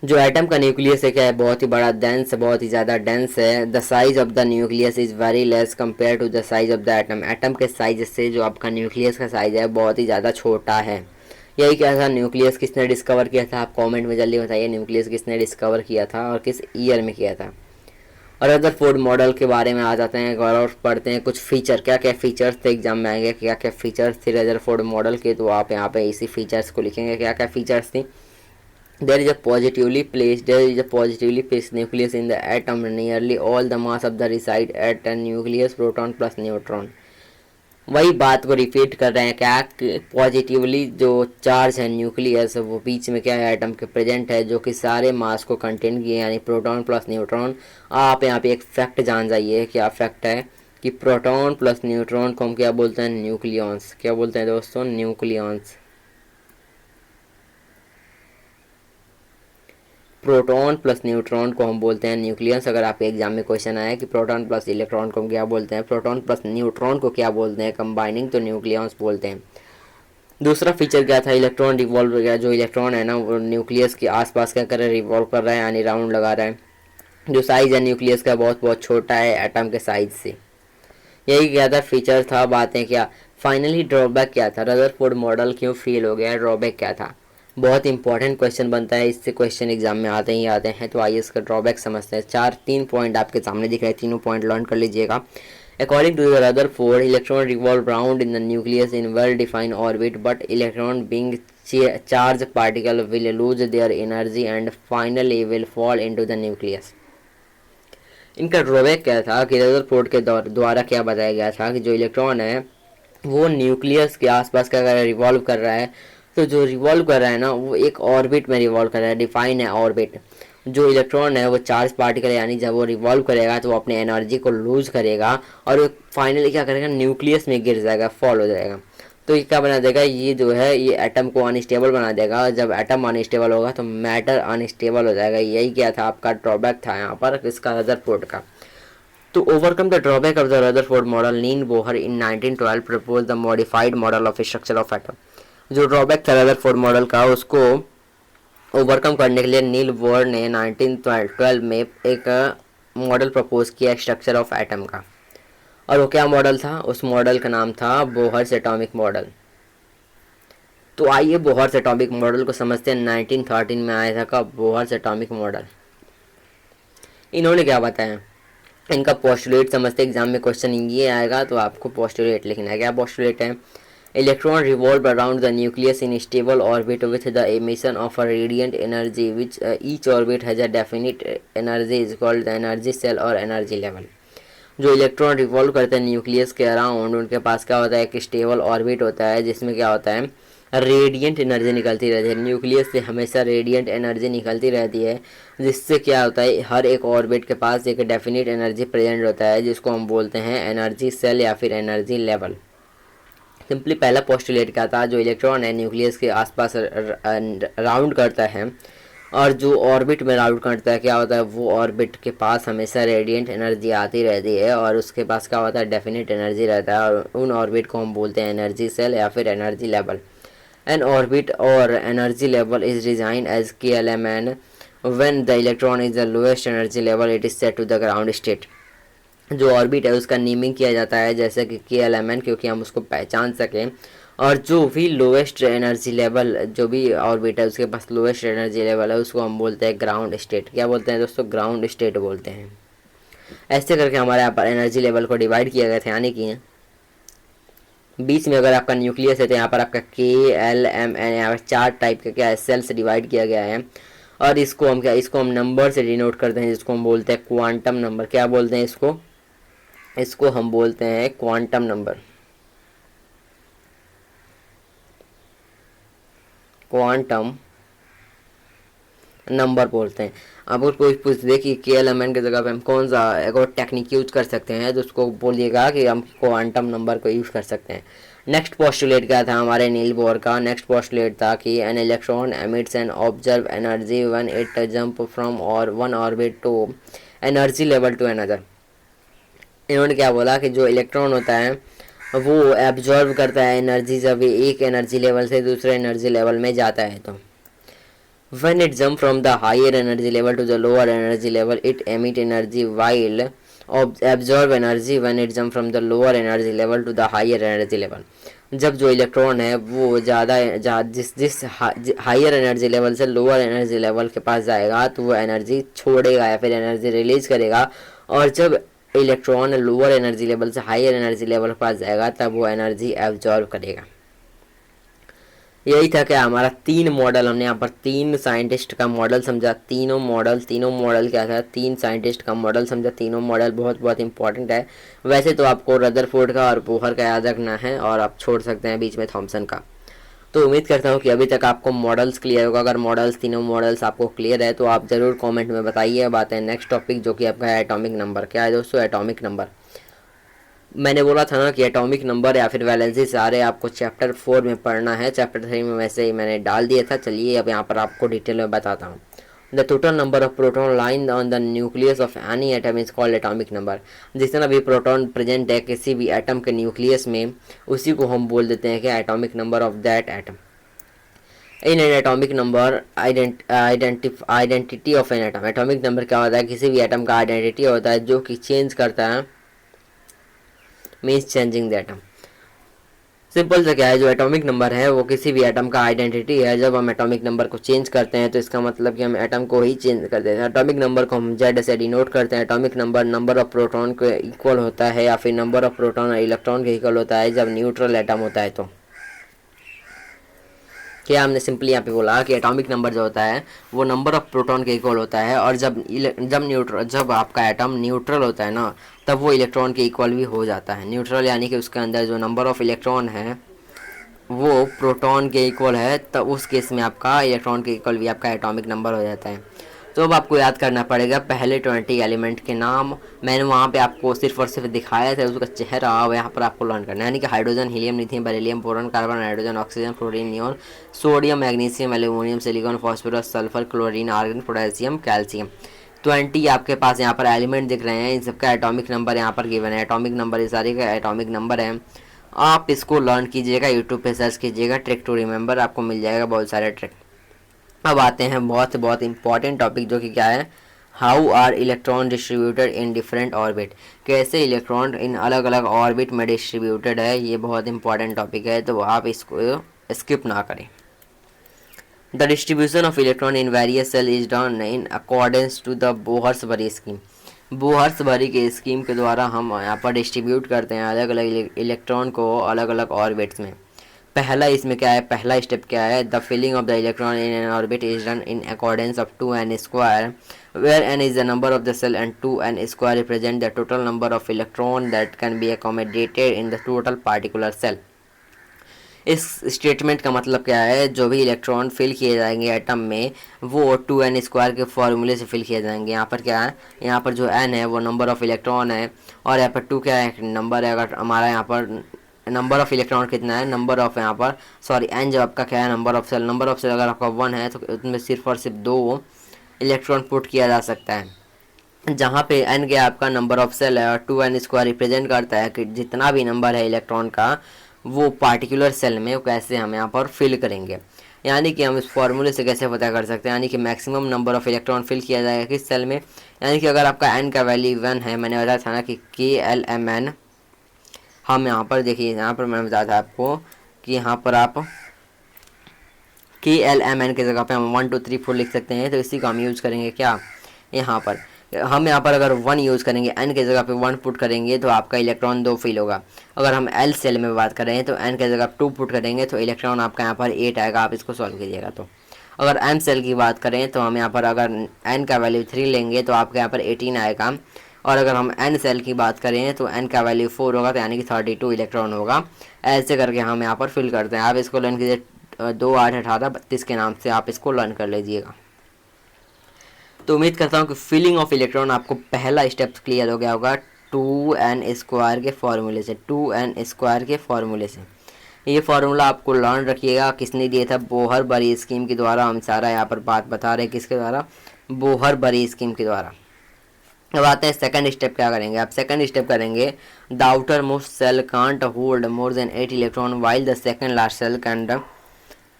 जो एटम का न्यूक्लियस है क्या है, बहुत ही बड़ा डेंस, बहुत ही ज़्यादा डेंस है। The size of the nucleus is very less compare to the size of the atom. Atom के साइज से जो आपका न्यूक्लियस का साइज है बहुत ही ज़्यादा छोटा है। यही क्या था, न्यूक्लियस किसने डिस्कवर किया था, आप कमेंट में जल्दी बताइए, न्यूक्लियस किसने डिस्कवर किया था और किस ईयर में किया था। और रदरफोर्ड मॉडल के बारे में आ जाते हैं और पढ़ते हैं कुछ फीचर, क्या क्या फीचर्स थे, एग्जाम में आएंगे क्या क्या फीचर्स थे रदरफोर्ड मॉडल के, तो आप यहाँ पे इसी फीचर्स को लिखेंगे क्या क्या फीचर्स थी। There is a positively placed nucleus in the atom. Nearly all the mass of the reside at a nucleus, proton plus neutron. वही बात को रिपीट कर रहे हैं क्या, पॉजिटिवली जो चार्ज है न्यूक्लियस वो बीच में क्या है, एटम के प्रेजेंट है, जो कि सारे मास को कंटेन किए, यानी प्रोटॉन प्लस न्यूट्रॉन। आप यहाँ पे एक फैक्ट जान जाइए, क्या फैक्ट है कि प्रोटॉन प्लस न्यूट्रॉन को हम क्या बोलते हैं, न्यूक्लियॉन्स। क्या बोलते हैं दोस्तों, न्यूक्लियॉन्स। प्रोटॉन प्लस न्यूट्रॉन को हम बोलते हैं न्यूक्लियस। अगर आपके एग्जाम में क्वेश्चन आया कि प्रोटॉन प्लस इलेक्ट्रॉन को हम क्या बोलते हैं, प्रोटॉन प्लस न्यूट्रॉन को क्या बोलते हैं कंबाइनिंग, तो न्यूक्लियस बोलते हैं। दूसरा फीचर क्या था, इलेक्ट्रॉन रिवॉल्व हो गया। जो इलेक्ट्रॉन है ना वो न्यूक्लियस के आसपास क्या कर रहा है, रिवॉल्व कर रहा है यानी राउंड लगा रहा है। जो साइज है न्यूक्लियस का बहुत बहुत छोटा है एटम के साइज से। यही क्या था, फीचर था। बातें क्या, फाइनली ड्रॉबैक क्या था, रदरफोर्ड मॉडल क्यों फेल हो गया, ड्रॉबैक क्या था। बहुत इंपॉर्टेंट क्वेश्चन बनता है, इससे क्वेश्चन एग्जाम में आते ही आते हैं। तो आइए इसका ड्रॉबैक समझते हैं। 3 पॉइंट आपके सामने दिख रहे हैं, तीनों पॉइंट लर्न कर लीजिएगा। According to the Rutherford, electron revolve round in the nucleus in well-defined orbit, but electron being charged particle will lose their energy and finally will fall into the nucleus. इनका drawback क्या था कि Rutherford के द्वारा क्या बताया गया था कि जो इलेक्ट्रॉन है वो न्यूक्लियस के आसपास क्या कर रहा है, रिवॉल्व कर रहा है। तो जो रिवॉल्व कर रहा है ना वो एक ऑर्बिट में रिवॉल्व कर रहा है, डिफाइन है ऑर्बिट। जो इलेक्ट्रॉन है वो चार्ज पार्टिकल यानी जब वो रिवॉल्व करेगा तो वो अपनी एनर्जी को लूज करेगा और वो फाइनली क्या करेगा, न्यूक्लियस में गिर जाएगा, फॉल हो जाएगा। तो ये क्या बना देगा, ये जो है ये एटम को अनस्टेबल बना देगा। जब एटम अनस्टेबल होगा तो मैटर अनस्टेबल हो जाएगा। यही क्या था आपका ड्रॉबैक था यहाँ पर इसका, रदरफोर्ड का। To overcome the drawback of the Rutherford model, Neil Bohr in 1912 proposed the modified model of structure of atom. जो ड्रॉबैक था रदरफोर्ड मॉडल का उसको ओवरकम करने के लिए नील बोर ने 1912 में एक मॉडल प्रपोज किया स्ट्रक्चर ऑफ एटम का। और वो क्या मॉडल था, उस मॉडल का नाम था बोहर्स एटॉमिक मॉडल। तो आइए बोहर्स एटॉमिक मॉडल को समझते हैं। 1913 में आया था का बोहर्स एटॉमिक मॉडल। इन्होंने क्या बताया, इनका पोस्टुलेट समझते, एग्जाम में क्वेश्चन ये आएगा तो आपको पोस्टुलेट लिखना है। क्या पोस्टुलेट है, electron revolve around the nucleus in stable orbit with the emission of a radiant energy which each orbit has a definite energy is called the energy shell और एनर्जी लेवल। जो electron revolve करते हैं nucleus के around, उनके पास क्या होता है, एक स्टेबल ऑर्बिट होता है जिसमें क्या होता है, रेडिएंट एनर्जी निकलती रहती है। न्यूक्लियस से हमेशा रेडिएंट एनर्जी निकलती रहती है, जिससे क्या होता है हर एक ऑर्बिट के पास एक डेफिनिट एनर्जी प्रेजेंट होता है जिसको हम बोलते हैं एनर्जी सेल या फिर एनर्जी लेवल। सिंपली पहला पोस्टुलेट क्या था, जो इलेक्ट्रॉन है न्यूक्लियस के आसपास राउंड करता है और जो ऑर्बिट में राउंड करता है क्या होता है, वो ऑर्बिट के पास हमेशा रेडिएंट एनर्जी आती रहती है और उसके पास क्या होता है, डेफिनिट एनर्जी रहता है। और उन ऑर्बिट को हम बोलते हैं एनर्जी सेल या फिर energy level. An orbit or energy level is designed as KLMN. When the electron is the lowest energy level, it is set to the ground state. जो ऑर्बिट है उसका नेमिंग किया जाता है जैसे कि KLMN, क्योंकि हम उसको पहचान सकें। और जो भी लोएस्ट एनर्जी लेवल, जो भी ऑर्बिट है उसके पास लोएस्ट एनर्जी लेवल है, उसको हम बोलते हैं ग्राउंड स्टेट। क्या बोलते हैं दोस्तों, ग्राउंड स्टेट बोलते हैं। ऐसे करके हमारे यहाँ पर एनर्जी लेवल को डिवाइड किया गया था, यानी कि बीच में अगर आपका न्यूक्लियस है तो यहाँ पर आपका KLMN, यहाँ पर 4 टाइप के क्या है, सेल से डिवाइड किया गया है। और इसको हम नंबर से डिनोट करते हैं जिसको हम बोलते हैं क्वांटम नंबर। क्या बोलते हैं इसको हम बोलते हैं क्वांटम नंबर, क्वांटम नंबर बोलते हैं। अब कोई पूछ दे कि KLMN की जगह पे हम कौन सा एक और टेक्निक यूज कर सकते हैं तो उसको बोलिएगा कि हम क्वांटम नंबर को यूज कर सकते हैं। नेक्स्ट पोस्टुलेट क्या था हमारे नील बोर का, नेक्स्ट पोस्टुलेट था कि an electron emits an observe energy when it jump from और one orbit to energy level to another. इन्होंने क्या बोला कि जो इलेक्ट्रॉन होता है वो एब्जॉर्व करता है एनर्जी जब ये एक एनर्जी लेवल से दूसरे एनर्जी लेवल में जाता है। तो when it jump from the higher energy level to the lower energy level, it emit energy while absorb energy when it jump from the lower energy level to the higher energy level। जब जो electron है वो ज़्यादा जिस higher energy level से lower energy level के पास जाएगा तो वो एनर्जी छोड़ेगा या फिर एनर्जी रिलीज करेगा। और जब इलेक्ट्रॉन लोअर एनर्जी लेवल से हायर एनर्जी लेवल के पास जाएगा तब वो एनर्जी एब्जॉर्ब करेगा। यही था कि हमारा 3 मॉडल, हमने यहाँ पर 3 साइंटिस्ट का मॉडल समझा। तीनों मॉडल क्या था, 3 साइंटिस्ट का मॉडल समझा। तीनों मॉडल बहुत बहुत इंपॉर्टेंट है। वैसे तो आपको रदरफोर्ड का और बोहर का याद रखना है और आप छोड़ सकते हैं बीच में थॉमसन का। तो उम्मीद करता हूँ कि अभी तक आपको मॉडल्स क्लियर होगा। अगर तीनों मॉडल्स आपको क्लियर है तो आप ज़रूर कॉमेंट में बताइए। बात है नेक्स्ट टॉपिक जो कि आपका है एटॉमिक नंबर। क्या है दोस्तों, एटॉमिक नंबर। मैंने बोला था ना कि एटॉमिक नंबर या फिर वैलेंसी सारे आपको चैप्टर 4 में पढ़ना है। चैप्टर 3 में वैसे ही मैंने डाल दिया था। चलिए अब यहाँ पर आपको डिटेल में बताता हूँ। The total number of proton line on the nucleus of any atom is called atomic number. जितना भी प्रोटॉन प्रेजेंट है किसी भी एटम के न्यूक्लियस में, उसी को हम बोल देते हैं कि atomic number of that atom. In an atomic number identity of an atom. Atomic number क्या होता है? किसी भी एटम का आइडेंटिटी होता है जो कि चेंज करता है, means changing the atom. Simple से क्या है, जो एटॉमिक नंबर है वो किसी भी एटम का आइडेंटिटी है। जब हम एटॉमिक नंबर को चेंज करते हैं तो इसका मतलब कि हम एटम को ही चेंज कर देते हैं। एटॉमिक नंबर को हम जेड से डिनोट करते हैं। Atomic number number of proton के इक्वल होता है या फिर नंबर ऑफ प्रोटॉन और इलेक्ट्रॉन के इक्वल होता है जब न्यूट्रल एटम होता है। तो क्या हमने सिंपली यहाँ पे बोला कि एटॉमिक नंबर जो होता है वो नंबर ऑफ प्रोटॉन के इक्वल होता है, और जब आपका एटम न्यूट्रल होता है ना, तब वो इलेक्ट्रॉन के इक्वल भी हो जाता है। न्यूट्रल यानी कि उसके अंदर जो नंबर ऑफ इलेक्ट्रॉन है वो प्रोटॉन के इक्वल है, तब उस केस में आपका इलेक्ट्रॉन के इक्वल भी आपका एटॉमिक नंबर हो जाता है। तो अब आपको याद करना पड़ेगा पहले 20 एलिमेंट के नाम। मैंने वहाँ पे आपको सिर्फ और सिर्फ दिखाया था उसका चेहरा, और यहाँ पर आपको लर्न करना है। यानी कि hydrogen, helium, lithium, beryllium, boron, carbon, nitrogen, oxygen, fluorine, neon, sodium, magnesium, aluminium, silicon, phosphorus, sulphur, chlorine, argon, potassium, calcium. 20 आपके पास यहाँ पर एलिमेंट दिख रहे हैं। इन सबका एटॉमिक नंबर यहाँ पर गिवन है। एटॉमिक नंबर, ये सारे का एटॉमिक नंबर है। आप इसको लर्न कीजिएगा, यूट्यूब पे सर्च कीजिएगा ट्रिक टू रिमेंबर, आपको मिल जाएगा बहुत सारे ट्रिक। अब आते हैं बहुत इंपॉर्टेंट टॉपिक, जो कि क्या है, how are electron distributed in different orbit. कैसे इलेक्ट्रॉन इन अलग अलग ऑर्बिट में डिस्ट्रीब्यूटेड है, ये बहुत इंपॉर्टेंट टॉपिक है, तो आप इसको स्किप ना करें। The distribution of electron in various shell is done in accordance to the Bohr Bury scheme. Bohr Bury के स्कीम के द्वारा हम यहाँ पर डिस्ट्रीब्यूट करते हैं अलग अलग इलेक्ट्रॉन को अलग अलग ऑर्बिट्स में। पहला इसमें क्या है, पहला स्टेप क्या है, the filling of the electron in n orbit is done in accordance of 2n square, where n is the number of the cell and 2n square represent the total number of electron that can be accommodated in the total particular cell। इस statement का मतलब क्या है, जो भी electron fill किए जाएंगे atom में वो 2n स्क्वायर के फॉर्मूले से फिल किए जाएंगे। यहाँ पर क्या है, यहाँ पर जो n है वो नंबर ऑफ इलेक्ट्रॉन है, और यहाँ पर 2 क्या है, नंबर है। अगर हमारा यहाँ पर नंबर ऑफ इलेक्ट्रॉन कितना है, नंबर ऑफ यहाँ पर सॉरी एन जो आपका क्या है, number of shell. Number of shell अगर आपका 1 है तो उसमें सिर्फ और सिर्फ 2 इलेक्ट्रॉन पुट किया जा सकता है। जहाँ पे एन गया आपका नंबर ऑफ सेल है, और 2n स्क्वायर रिप्रेजेंट करता है कि जितना भी नंबर है इलेक्ट्रॉन का वो पार्टिकुलर सेल में वो कैसे हम यहाँ पर फिल करेंगे। यानी कि हम इस फॉर्मूले से कैसे पता कर सकते हैं, यानी कि maximum number of electron fill किया जाएगा किस सेल में। यानी कि अगर आपका एन का वैल्यू 1 है, मैंने बताया था ना कि KLMN, हम यहाँ पर देखिए, यहाँ पर मैंने बताया था आपको कि यहाँ पर आप KLMN की जगह पे हम 1 2 3 4 लिख सकते हैं। तो इसी को हम यूज़ करेंगे क्या, यहाँ पर हम यहाँ पर अगर 1 यूज़ करेंगे, n की जगह पे 1 पुट करेंगे तो आपका इलेक्ट्रॉन 2 फिल होगा। अगर हम L सेल में बात करें तो n की जगह 2 पुट करेंगे तो इलेक्ट्रॉन आपका यहाँ पर 8 आएगा। आप इसको सॉल्व कीजिएगा। तो अगर M सेल की बात करें तो हम यहाँ पर अगर n का वैल्यू 3 लेंगे तो आपके यहाँ पर 18 आएगा। और अगर हम n सेल की बात करें तो n का वैल्यू 4 होगा, तो यानी कि 32 इलेक्ट्रॉन होगा। ऐसे करके हम यहाँ पर फिल करते हैं। आप इसको लर्न कीजिए, 2 8 18 32 के नाम से आप इसको लर्न कर लीजिएगा। तो उम्मीद करता हूँ कि फिलिंग ऑफ इलेक्ट्रॉन आपको पहला स्टेप क्लियर हो गया होगा 2n स्क्वायर के फॉर्मूले से। 2n स्क्वायर के फॉर्मूले से ये फार्मूला आपको लर्न रखिएगा। किसने दिया था, बोहर-बरी स्कीम के द्वारा। हम सारा यहाँ पर बात बता रहे हैं किसके द्वारा, बोहर-बरी स्कीम के द्वारा। अब आते हैं सेकंड स्टेप क्या करेंगे। आप सेकंड स्टेप करेंगे, the outer most shell can't hold more than 8 electron while the second last shell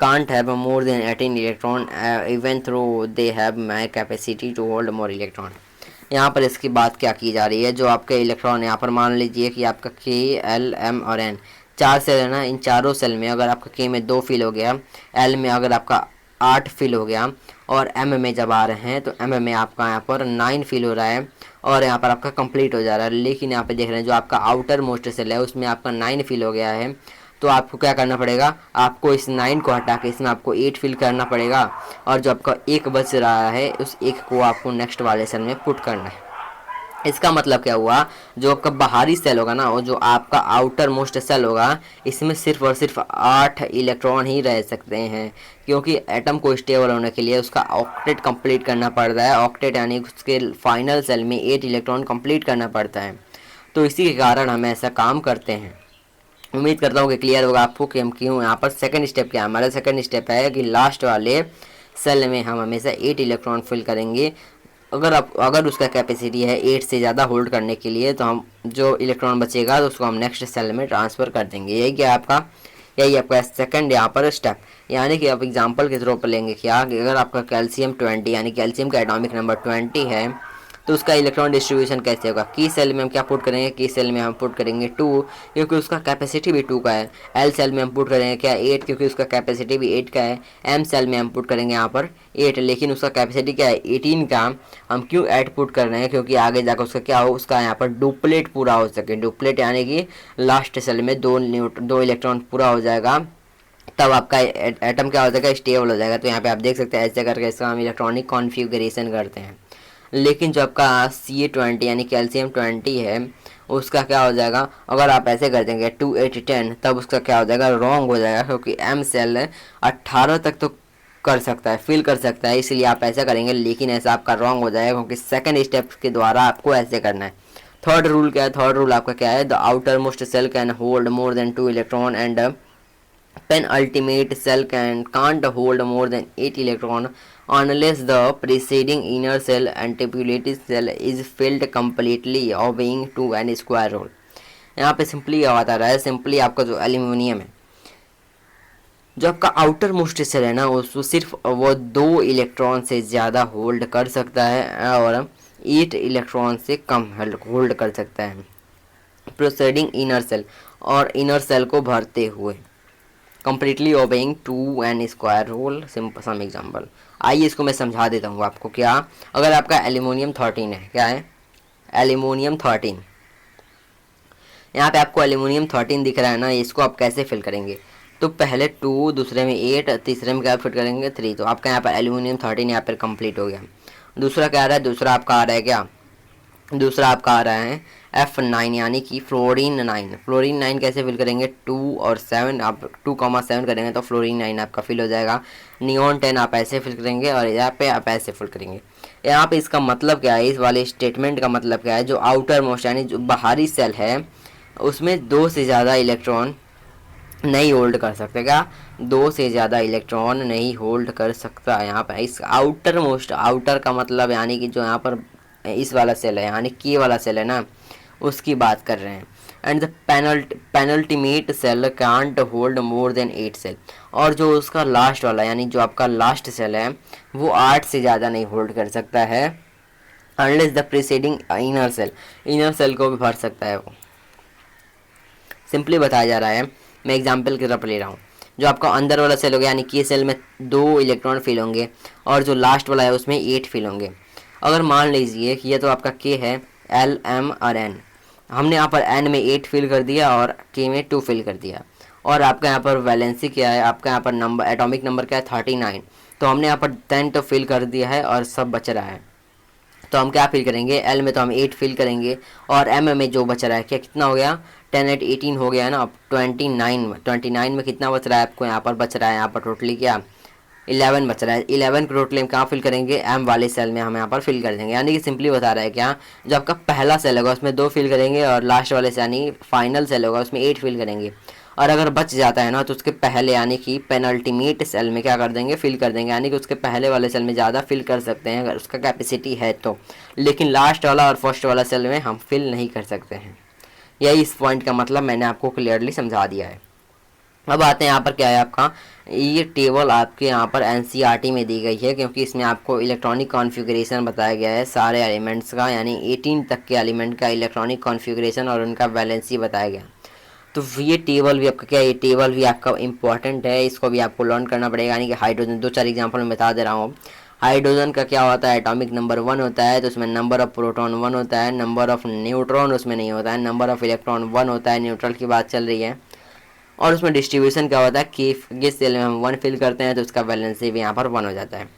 can't have more than 18 electron even though they have my capacity to hold more electron। यहाँ पर इसकी बात क्या की जा रही है, जो आपके इलेक्ट्रॉन यहाँ पर मान लीजिए कि आपका K, L, M और N 4 सेल है ना। इन चारों सेल में अगर आपका K में 2 फिल हो गया, L में अगर आपका 8 फिल हो गया, और M में जब आ रहे हैं तो M में आपका यहाँ पर 9 फिल हो रहा है, और यहाँ पर आपका कंप्लीट हो जा रहा है। लेकिन यहाँ पे देख रहे हैं जो आपका आउटर मोस्ट सेल है उसमें आपका 9 फिल हो गया है। तो आपको क्या करना पड़ेगा, आपको इस 9 को हटा के इसमें आपको 8 फिल करना पड़ेगा, और जो आपका 1 बच रहा है उस 1 को आपको नेक्स्ट वाले सेल में पुट करना है। इसका मतलब क्या हुआ, जो आपका बाहरी सेल होगा ना, और जो आपका आउटर मोस्ट सेल होगा, इसमें सिर्फ और सिर्फ 8 इलेक्ट्रॉन ही रह सकते हैं, क्योंकि एटम को स्टेबल होने के लिए उसका ऑक्टेट कंप्लीट करना पड़ता है। ऑक्टेट यानी उसके फाइनल सेल में 8 इलेक्ट्रॉन कंप्लीट करना पड़ता है। तो इसी के कारण हम ऐसा काम करते हैं। उम्मीद करता हूँ कि क्लियर होगा आपको कि हम क्यों यहाँ पर सेकंड स्टेप क्या है। हमारा सेकंड स्टेप है कि लास्ट वाले सेल में हम हमेशा 8 इलेक्ट्रॉन फिल करेंगे। अगर उसका कैपेसिटी है 8 से ज़्यादा होल्ड करने के लिए, तो हम जो इलेक्ट्रॉन बचेगा तो उसको हम नेक्स्ट सेल में ट्रांसफ़र कर देंगे। यही आपका सेकंड यहाँ पर स्टेप। यानी कि आप एग्जांपल के थ्रू पर लेंगे क्या कि अगर आपका कैल्शियम 20 यानी कैल्शियम का एटॉमिक नंबर 20 है, तो उसका इलेक्ट्रॉन डिस्ट्रीब्यूशन कैसे होगा। की सेल में हम क्या पुट करेंगे, की सेल में हम पुट करेंगे 2 क्योंकि उसका कैपेसिटी भी 2 का है। एल सेल में हम पुट करेंगे क्या 8 क्योंकि उसका कैपेसिटी भी 8 का है। एम सेल में हम पुट करेंगे यहाँ पर 8 लेकिन उसका कैपेसिटी क्या है 18 का। हम क्यों 8 पुट कर रहे हैं, क्योंकि आगे जाकर उसका क्या हो, उसका यहाँ पर डुप्लेट पूरा हो सके। डुप्लेट यानी कि लास्ट सेल में दो इलेक्ट्रॉन पूरा हो जाएगा, तब आपका एटम क्या हो जाएगा, स्टेबल हो जाएगा। तो यहाँ पे आप देख सकते हैं ऐसे करके इसका हम इलेक्ट्रॉनिक कॉन्फ़िगरेशन करते हैं। लेकिन जो आपका Ca20 यानी कैल्शियम 20 है, उसका क्या हो जाएगा, अगर आप ऐसे कर देंगे 2 8 10, तब उसका क्या हो जाएगा, रॉन्ग हो जाएगा। क्योंकि एम सेल 18 तक तो कर सकता है, फिल कर सकता है, इसलिए आप ऐसा करेंगे। लेकिन ऐसा आपका रॉन्ग हो जाएगा क्योंकि सेकंड स्टेप के द्वारा आपको ऐसे करना है। थर्ड रूल क्या है, थर्ड रूल आपका क्या है, the outer most shell can hold more than 2 electron and penultimate cell can't hold more than 8 electron unless the preceding inner cell antipulated cell is filled completely obeying to n square rule। यहाँ पे simply क्या बता रहा है, simply आपका जो aluminium है, जो आपका आउटर मोस्ट सेल है ना, उसको सिर्फ वो 2 इलेक्ट्रॉन से ज़्यादा होल्ड कर सकता है और 8 इलेक्ट्रॉन से कम होल्ड कर सकता है प्रोसीडिंग इनर सेल, और इनर सेल को भरते हुए completely obeying to n square rule. Simple some example, आइए इसको मैं समझा देता हूँ आपको। क्या अगर आपका एल्यूमिनियम 13 है, क्या है एल्यूमिनियम 13, यहाँ पे आपको एल्यूमिनियम 13 दिख रहा है ना, इसको आप कैसे फिल करेंगे, तो पहले 2, दूसरे में 8, तीसरे में क्या फिट करेंगे 3। तो आपका यहाँ पर एल्यूमिनियम 13 यहाँ पर कंप्लीट हो गया। दूसरा क्या आ रहा है, दूसरा आपका आ रहा है क्या, दूसरा आपका आ रहा है F9 यानी कि फ्लोरीन 9। फ्लोरीन 9 कैसे फिल करेंगे, 2 और 7, आप 2,7 करेंगे तो फ्लोरीन 9 आपका फिल हो जाएगा। नियॉन 10 आप ऐसे फिल करेंगे और यहाँ पे आप ऐसे फिल करेंगे। यहाँ पे इसका मतलब क्या है, इस वाले स्टेटमेंट का मतलब क्या है, जो आउटर मोस्ट यानी जो बाहरी सेल है उसमें 2 से ज़्यादा इलेक्ट्रॉन नहीं होल्ड कर सकते। क्या 2 से ज़्यादा इलेक्ट्रॉन नहीं होल्ड कर सकता। यहाँ पर इस आउटर मोस्ट, आउटर का मतलब यानी कि जो यहाँ पर इस वाला सेल है यानी की वाला सेल है ना, उसकी बात कर रहे हैं। And the penultimate shell can't hold more than 8 shell, और जो उसका लास्ट वाला यानी जो आपका लास्ट सेल है वो 8 से ज़्यादा नहीं होल्ड कर सकता है unless the preceding inner shell, inner shell को भी भर सकता है वो। सिंपली बताया जा रहा है, मैं एग्जाम्पल की तरफ ले रहा हूँ। जो आपका अंदर वाला सेल हो गया यानी की सेल में 2 इलेक्ट्रॉन फिल होंगे और जो लास्ट वाला है उसमें 8 फिल होंगे। अगर मान लीजिए कि ये तो आपका के है, एल एम और एन, हमने यहाँ पर एन में 8 फिल कर दिया और के में 2 फिल कर दिया, और आपका यहाँ पर वैलेंसी क्या है, आपका यहाँ पर नंबर एटॉमिक नंबर क्या है 39, तो हमने यहाँ पर 10 तो फिल कर दिया है और सब बच रहा है। तो हम क्या फिल करेंगे, एल में तो हम 8 फिल करेंगे और एम में जो बच रहा है क्या कितना हो गया, 10 8 18 हो गया है ना। अब 29 में कितना बच रहा है आपको, यहाँ पर बच रहा है यहाँ पर टोटली क्या 11 बच रहा है। 11 को टोटली हम कहाँ फिल करेंगे, एम वाले सेल में हम यहाँ पर फिल कर देंगे। यानी कि सिंपली बता रहा है क्या, जो आपका पहला सेल होगा उसमें 2 फिल करेंगे और लास्ट वाले से यानी फाइनल सेल होगा उसमें 8 फिल करेंगे, और अगर बच जाता है ना तो उसके पहले यानी कि पेनल्टीमेट सेल में क्या कर देंगे, फिल कर देंगे। यानी कि उसके पहले वाले सेल में ज़्यादा फिल कर सकते हैं अगर उसका कैपेसिटी है तो, लेकिन लास्ट वाला और फर्स्ट वाला सेल में हम फिल नहीं कर सकते हैं। यही इस पॉइंट का मतलब मैंने आपको क्लियरली समझा दिया है। अब आते हैं यहाँ पर क्या है आपका, ये टेबल आपके यहाँ पर एनसीईआरटी में दी गई है क्योंकि इसमें आपको इलेक्ट्रॉनिक कॉन्फ़िगरेशन बताया गया है सारे एलिमेंट्स का, यानी 18 तक के एलिमेंट का इलेक्ट्रॉनिक कॉन्फ़िगरेशन और उनका वैलेंसी बताया गया। तो ये टेबल भी आपका क्या है, ये टेबल भी आपका इंपॉर्टेंट है, इसको भी आपको लर्न करना पड़ेगा। यानी कि हाइड्रोजन 2-4 एग्जाम्पल मैं बता दे रहा हूँ। हाइड्रोजन का क्या होता है, एटॉमिक नंबर 1 होता है, तो उसमें नंबर ऑफ प्रोटॉन 1 होता है, नंबर ऑफ न्यूट्रॉन उसमें नहीं होता है, नंबर ऑफ इलेक्ट्रॉन 1 होता है, न्यूट्रल की बात चल रही है। और उसमें डिस्ट्रीब्यूशन क्या होता है कि जिस सेल में हम 1 फिल करते हैं तो उसका वैलेंसी भी यहाँ पर 1 हो जाता है।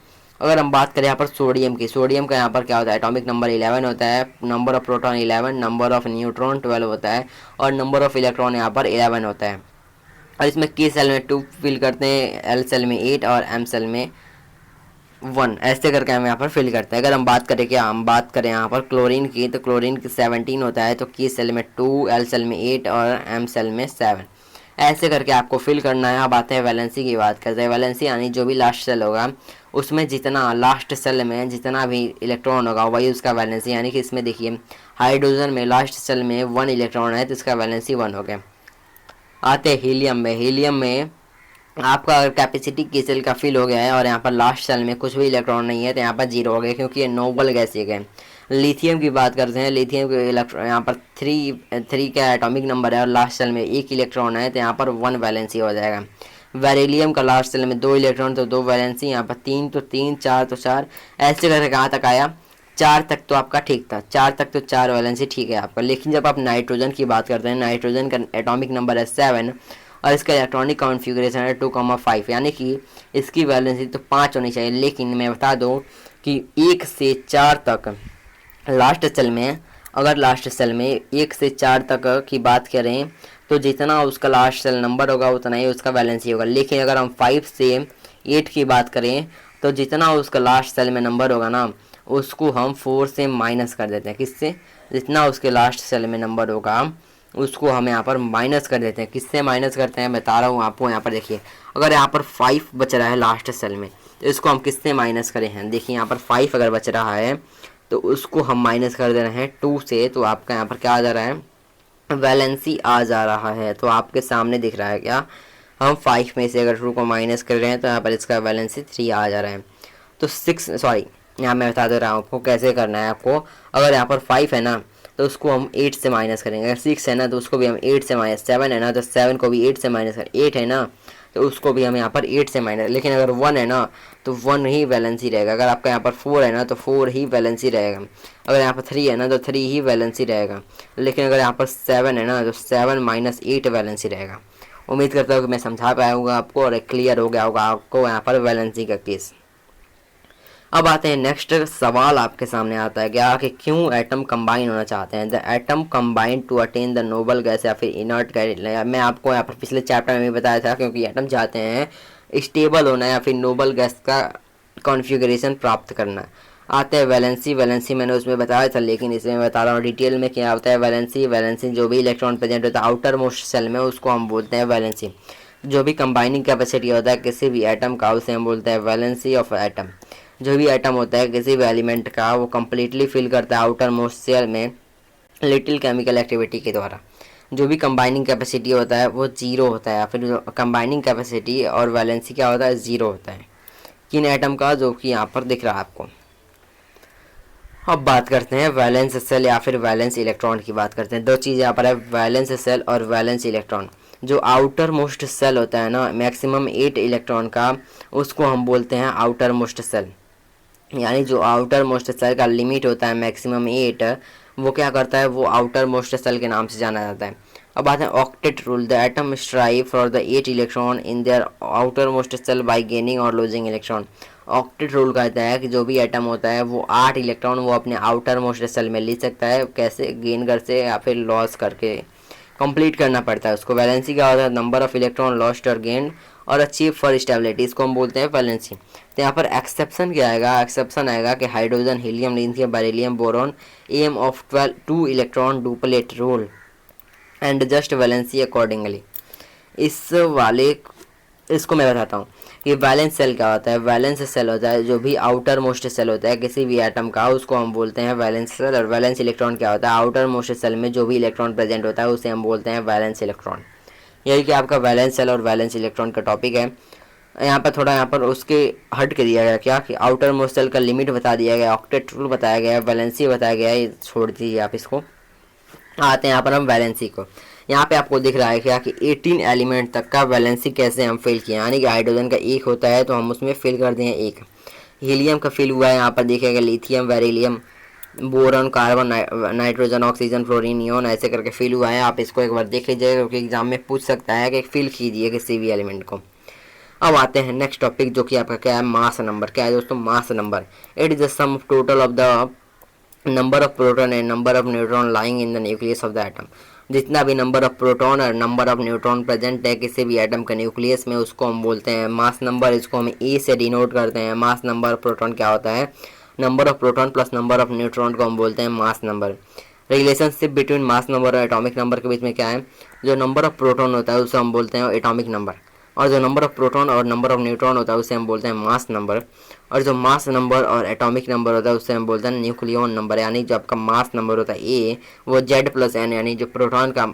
अगर हम बात करें यहाँ पर सोडियम की, सोडियम का यहाँ पर क्या होता है, एटॉमिक नंबर 11 होता है, number of proton 11, number of neutron 12 होता है और नंबर ऑफ इलेक्ट्रॉन यहाँ पर 11 होता है। और इसमें के सेल में 2 फिल करते हैं, एल सेल में 8 और एम सेल में 1, ऐसे करके हम यहाँ पर फिल करते हैं। अगर हम बात करें यहाँ पर क्लोरीन की, तो क्लोरीन की 17 होता है, तो की सेल में 2, एल सेल में 8 और एम सेल में 7। ऐसे करके आपको फिल करना है। अब आते हैं वैलेंसी की बात करते हैं। वैलेंसी यानी जो भी लास्ट सेल होगा उसमें जितना लास्ट सेल में जितना भी इलेक्ट्रॉन होगा वही उसका वैलेंसी, यानी कि इसमें देखिए हाइड्रोजन में लास्ट सेल में 1 इलेक्ट्रॉन है तो इसका वैलेंसी 1 हो गया। आते हैं हीलियम में। हीलियम में आपका अगर कैपेसिटी की सेल का फिल हो गया है और यहाँ पर लास्ट सेल में कुछ भी इलेक्ट्रॉन नहीं है तो यहाँ पर 0 हो गया, क्योंकि ये नोबल गैस है। लिथियम की बात करते हैं। लिथियम के इलेक्ट्रॉन यहाँ पर थ्री का एटॉमिक नंबर है और लास्ट सेल में 1 इलेक्ट्रॉन है तो यहाँ पर 1 वैलेंसी हो जाएगा। बेरिलियम का लास्ट सेल में 2 इलेक्ट्रॉन तो 2 वैलेंसी, यहाँ पर 3 तो 3, 4 तो 4, ऐसे करके कहाँ तक आया 4 तक तो आपका ठीक था। 4 तक तो 4 वैलेंसी ठीक है आपका। लेकिन जब आप नाइट्रोजन की बात करते हैं, नाइट्रोजन का एटॉमिक नंबर है 7 और इसका इलेक्ट्रॉनिक कॉन्फ़िगरेशन है 2,5, यानी कि इसकी वैलेंसी तो 5 होनी चाहिए। लेकिन मैं बता दूं कि 1 से 4 तक लास्ट सेल में, अगर लास्ट सेल में 1 से 4 तक की बात करें तो जितना उसका लास्ट सेल नंबर होगा उतना ही उसका वैलेंसी होगा। लेकिन अगर हम 5 से 8 की बात करें तो जितना उसका लास्ट सेल में नंबर होगा ना उसको हम 4 से माइनस कर देते हैं। किससे? जितना उसके लास्ट सेल में नंबर होगा उसको हम यहाँ पर माइनस कर देते हैं। किससे माइनस करते हैं बता रहा हूँ आपको। यहाँ पर देखिए अगर यहाँ पर 5 बच रहा है लास्ट सेल में तो इसको हम किससे माइनस करें हैं। देखिए यहाँ पर 5 अगर बच रहा है तो उसको हम माइनस कर दे रहे हैं 2 से, तो आपका यहाँ पर क्या आ जा रहा है, वैलेंसी आ जा रहा है। तो आपके सामने दिख रहा है क्या, हम 5 में से अगर 2 को माइनस कर रहे हैं तो यहाँ पर इसका वैलेंसी 3 आ जा रहा है। तो 6 सॉरी यहाँ मैं बता दे रहा हूँ आपको कैसे करना है आपको। अगर यहाँ पर 5 है ना तो उसको हम 8 से माइनस करेंगे। अगर 6 है ना तो उसको भी हम 8 से माइनस, 7 है ना तो 7 को भी 8 से माइनस कर, 8 है ना तो उसको भी हम यहाँ पर 8 से माइनस। लेकिन अगर 1 है ना तो 1 ही वैलेंसी रहेगा। अगर आपका यहाँ पर 4 है ना तो 4 ही वैलेंसी रहेगा। अगर यहाँ पर 3 है ना तो 3 ही वैलेंसी रहेगा। लेकिन अगर यहाँ पर 7 है ना तो 7 माइनस 8 वैलेंसी रहेगा। उम्मीद करता हूँ कि मैं समझा पाया हूँ आपको और क्लियर हो गया होगा आपको यहाँ पर वैलेंसी का केस। अब आते हैं नेक्स्ट सवाल आपके सामने आता है क्या कि क्यों एटम कंबाइन होना चाहते हैं। The atom combine to attain the noble gas या फिर इनर्ट गैस। मैं आपको यहाँ पर पिछले चैप्टर में भी बताया था, क्योंकि एटम चाहते हैं स्टेबल होना या फिर नोबल गैस का कॉन्फ़िगरेशन प्राप्त करना। आते हैं वैलेंसी। वैलेंसी मैंने उसमें बताया था लेकिन इसमें मैं बता रहा हूँ डिटेल में क्या होता है वैलेंसी। वैलेंसी जो भी इलेक्ट्रॉन प्रेजेंट होता है आउटर मोस्ट सेल में उसको हम बोलते हैं वैलेंसी। जो भी कंबाइनिंग कैपेसिटी होता है किसी भी एटम का उसे हम बोलते हैं वैलेंसी ऑफ एटम। जो भी एटम होता है किसी भी एलिमेंट का वो कम्प्लीटली फिल करता है आउटर मोस्ट सेल में लिटिल केमिकल एक्टिविटी के द्वारा। जो भी कंबाइनिंग कैपेसिटी होता है वो 0 होता है, फिर कंबाइनिंग कैपेसिटी और वैलेंसी क्या होता है 0 होता है किन एटम का, जो कि यहाँ पर दिख रहा है आपको। अब बात करते हैं वैलेंस सेल या फिर वैलेंस इलेक्ट्रॉन की बात करते हैं। दो चीज़ यहाँ पर है, वैलेंस सेल और वैलेंस इलेक्ट्रॉन। जो आउटर मोस्ट सेल होता है ना मैक्सिमम 8 इलेक्ट्रॉन का, उसको हम बोलते हैं आउटर मोस्ट सेल। यानी जो आउटर मोस्ट सेल का लिमिट होता है मैक्सिमम 8, वो क्या करता है वो आउटर मोस्ट सेल के नाम से जाना जाता है। अब बात है octet rule. The atom strive for the 8 electron in their outer most shell by gaining और लूजिंग इलेक्ट्रॉन। ऑक्टेट रूल कहता है कि जो भी एटम होता है वो 8 इलेक्ट्रॉन वो अपने आउटर मोस्ट सेल में ले सकता है। कैसे? गेन कर से या फिर लॉस करके कंप्लीट करना पड़ता है उसको। वैलेंसी क्या होता है? नंबर ऑफ इलेक्ट्रॉन लॉस्ट और गेन और अचीव फॉर स्टेबिलिटी, इसको हम बोलते हैं वैलेंसी। तो यहाँ पर एक्सेप्शन क्या आएगा? एक्सेप्शन आएगा कि hydrogen, helium, lithium, beryllium, boron aim of 2 electron duplet rule and just valency accordingly. इस वाले इसको मैं बताता हूँ कि वैलेंस सेल क्या होता है। वैलेंस सेल होता है जो भी आउटर मोस्ट सेल होता है किसी भी एटम का, उसको हम बोलते हैं वैलेंस सेल। और वैलेंस इलेक्ट्रॉन क्या होता है? आउटर मोस्ट सेल में जो भी इलेक्ट्रॉन प्रेजेंट होता है उसे हम बोलते हैं वैलेंस इलेक्ट्रॉन। यही कि आपका वैलेंस सेल और वैलेंस इलेक्ट्रॉन का टॉपिक है। यहाँ पर थोड़ा यहाँ पर उसके हट के दिया गया क्या कि आउटर मोस्ट सेल का लिमिट बता दिया गया, ऑक्टेट रूल बताया गया है, वैलेंसी बताया गया है, छोड़ दीजिए आप इसको। आते हैं यहाँ पर हम वैलेंसी को। यहाँ पे आपको दिख रहा है क्या कि 18 एलिमेंट तक का वैलेंसी कैसे हम फिल किए। यानी कि हाइड्रोजन का 1 होता है तो हम उसमें फिल कर दें 1। हीलियम का फिल हुआ है, यहाँ पर देखिएगा lithium, beryllium, boron, carbon, nitrogen, oxygen, fluorine, neon, ऐसे करके फिल हुआ है। आप इसको एक बार देख लीजिएगा क्योंकि एग्जाम में पूछ सकता है कि फिल कीजिए किसी भी एलिमेंट को। अब आते हैं नेक्स्ट टॉपिक जो कि आपका क्या है, मास नंबर। क्या है दोस्तों? Mass number. It is the sum of total of the number of proton and number of neutron lying in the nucleus of the atom. जितना भी नंबर ऑफ प्रोटॉन और नंबर ऑफ न्यूट्रॉन प्रेजेंट है किसी भी atom का nucleus में उसको हम बोलते हैं मास नंबर। इसको हम ए से डिनोट करते हैं। मास नंबर ऑफ प्रोटॉन क्या होता है? Number of proton plus number of neutron को हम बोलते हैं mass number. Relationship between mass number और एटॉमिक नंबर के बीच में क्या है, जो नंबर ऑफ प्रोटॉन होता है उसे हम बोलते हैं एटॉमिक नंबर, और जो नंबर ऑफ प्रोटॉन और नंबर ऑफ न्यूट्रॉन होता है उसे हम बोलते हैं मास नंबर, और जो मास नंबर और एटॉमिक नंबर होता है उससे हम बोलते हैं न्यूक्लियन नंबर। यानी जो आपका मास नंबर होता है ए वो Z+N, यानी जो प्रोटॉन का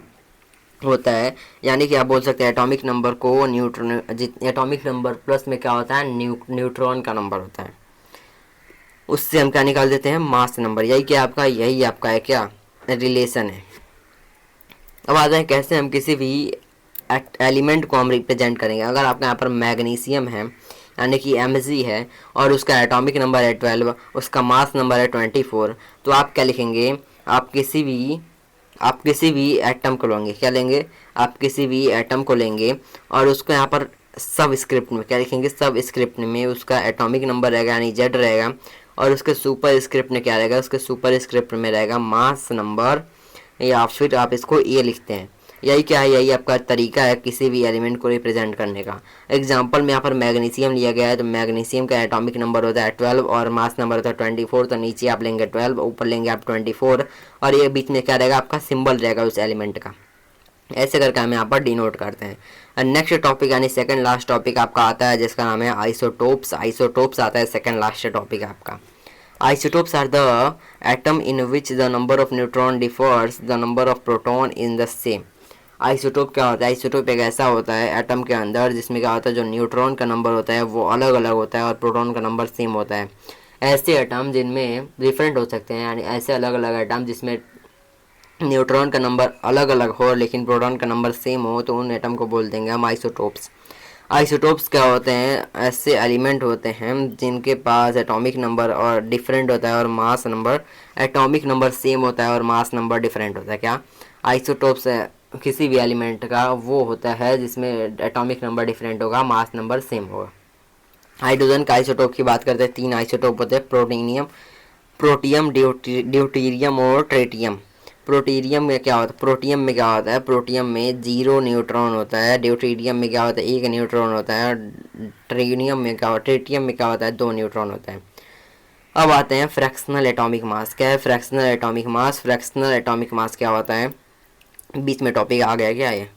होता है, यानी कि आप बोल सकते हैं एटॉमिक नंबर को न्यूट्रॉन, एटॉमिक नंबर प्लस में क्या होता है, न्यूट्रॉन का नंबर होता है, उससे हम क्या निकाल देते हैं, मास नंबर। यही आपका है क्या, रिलेशन है। अब आते हैं कैसे हम किसी भी एलिमेंट को हम रिप्रेजेंट करेंगे। अगर आपका यहाँ पर मैग्नीशियम है यानी कि Mg है और उसका एटॉमिक नंबर है 12, उसका मास नंबर है 24, तो आप क्या लिखेंगे, आप किसी भी एटम को लेंगे, क्या लेंगे, आप किसी भी एटम को लेंगे और उसको यहाँ पर सब स्क्रिप्ट में क्या लिखेंगे, सब स्क्रिप्ट में उसका एटॉमिक नंबर रहेगा यानी Z रहेगा, और उसके सुपर स्क्रिप्ट में क्या रहेगा, उसके सुपर स्क्रिप्ट में रहेगा मास नंबर, या फिर आप इसको ए लिखते हैं। यही क्या है, यही आपका तरीका है किसी भी एलिमेंट को रिप्रेजेंट करने का। एग्जांपल में यहाँ पर मैग्नीशियम लिया गया है, तो मैग्नीशियम का एटॉमिक नंबर होता है 12 और मास नंबर होता है 24, तो नीचे आप लेंगे 12, ऊपर लेंगे आप 24, और ये बीच में क्या रहेगा, आपका सिंबल रहेगा उस एलिमेंट का। ऐसे करके हम यहाँ पर डिनोट करते हैं। नेक्स्ट टॉपिक यानी सेकंड लास्ट टॉपिक आपका आता है जिसका नाम है आइसोटोप्स। आइसोटोप्स आता है सेकंड लास्ट टॉपिक आपका। Isotopes are the atom in which the number of neutron differs the number of proton in the same। Isotope क्या होता है, आइसोटोप एक ऐसा होता है एटम के अंदर जिसमें क्या होता है, जो न्यूट्रॉन का नंबर होता है वो अलग अलग होता है और प्रोटॉन का नंबर सेम होता है। ऐसे एटम जिनमें डिफरेंट हो सकते हैं, यानी ऐसे अलग अलग एटम जिसमें न्यूट्रॉन का नंबर अलग अलग हो लेकिन प्रोटॉन का नंबर सेम हो, तो उन एटम को बोल देंगे हम आइसोटोप्स। आइसोटोप्स क्या होते हैं, ऐसे एलिमेंट होते हैं जिनके पास एटॉमिक नंबर और डिफरेंट होता है और mass number, atomic number same होता है और मास नंबर डिफरेंट होता है। क्या आइसोटोप्स किसी भी एलिमेंट का वो होता है जिसमें एटॉमिक नंबर डिफरेंट होगा, मास नंबर सेम होगा। हाइड्रोजन का आइसोटोप की बात करते हैं, 3 आइसोटोप होते हैं, प्रोटीनियम, प्रोटियम, ड्यूटीरियम और ट्रेटियम। प्रोटीरियम में क्या होता है, प्रोटियम में क्या होता है, प्रोटियम में 0 न्यूट्रॉन होता है, ड्यूटीरियम में क्या होता है, 1 न्यूट्रॉन होता है, ट्रेटियम में क्या होता है 2 न्यूट्रॉन होता है। अब आते हैं फ्रैक्शनल एटॉमिक मास। क्या है fractional atomic mass, fractional atomic mass क्या होता है, बीच में टॉपिक आ गया क्या, ये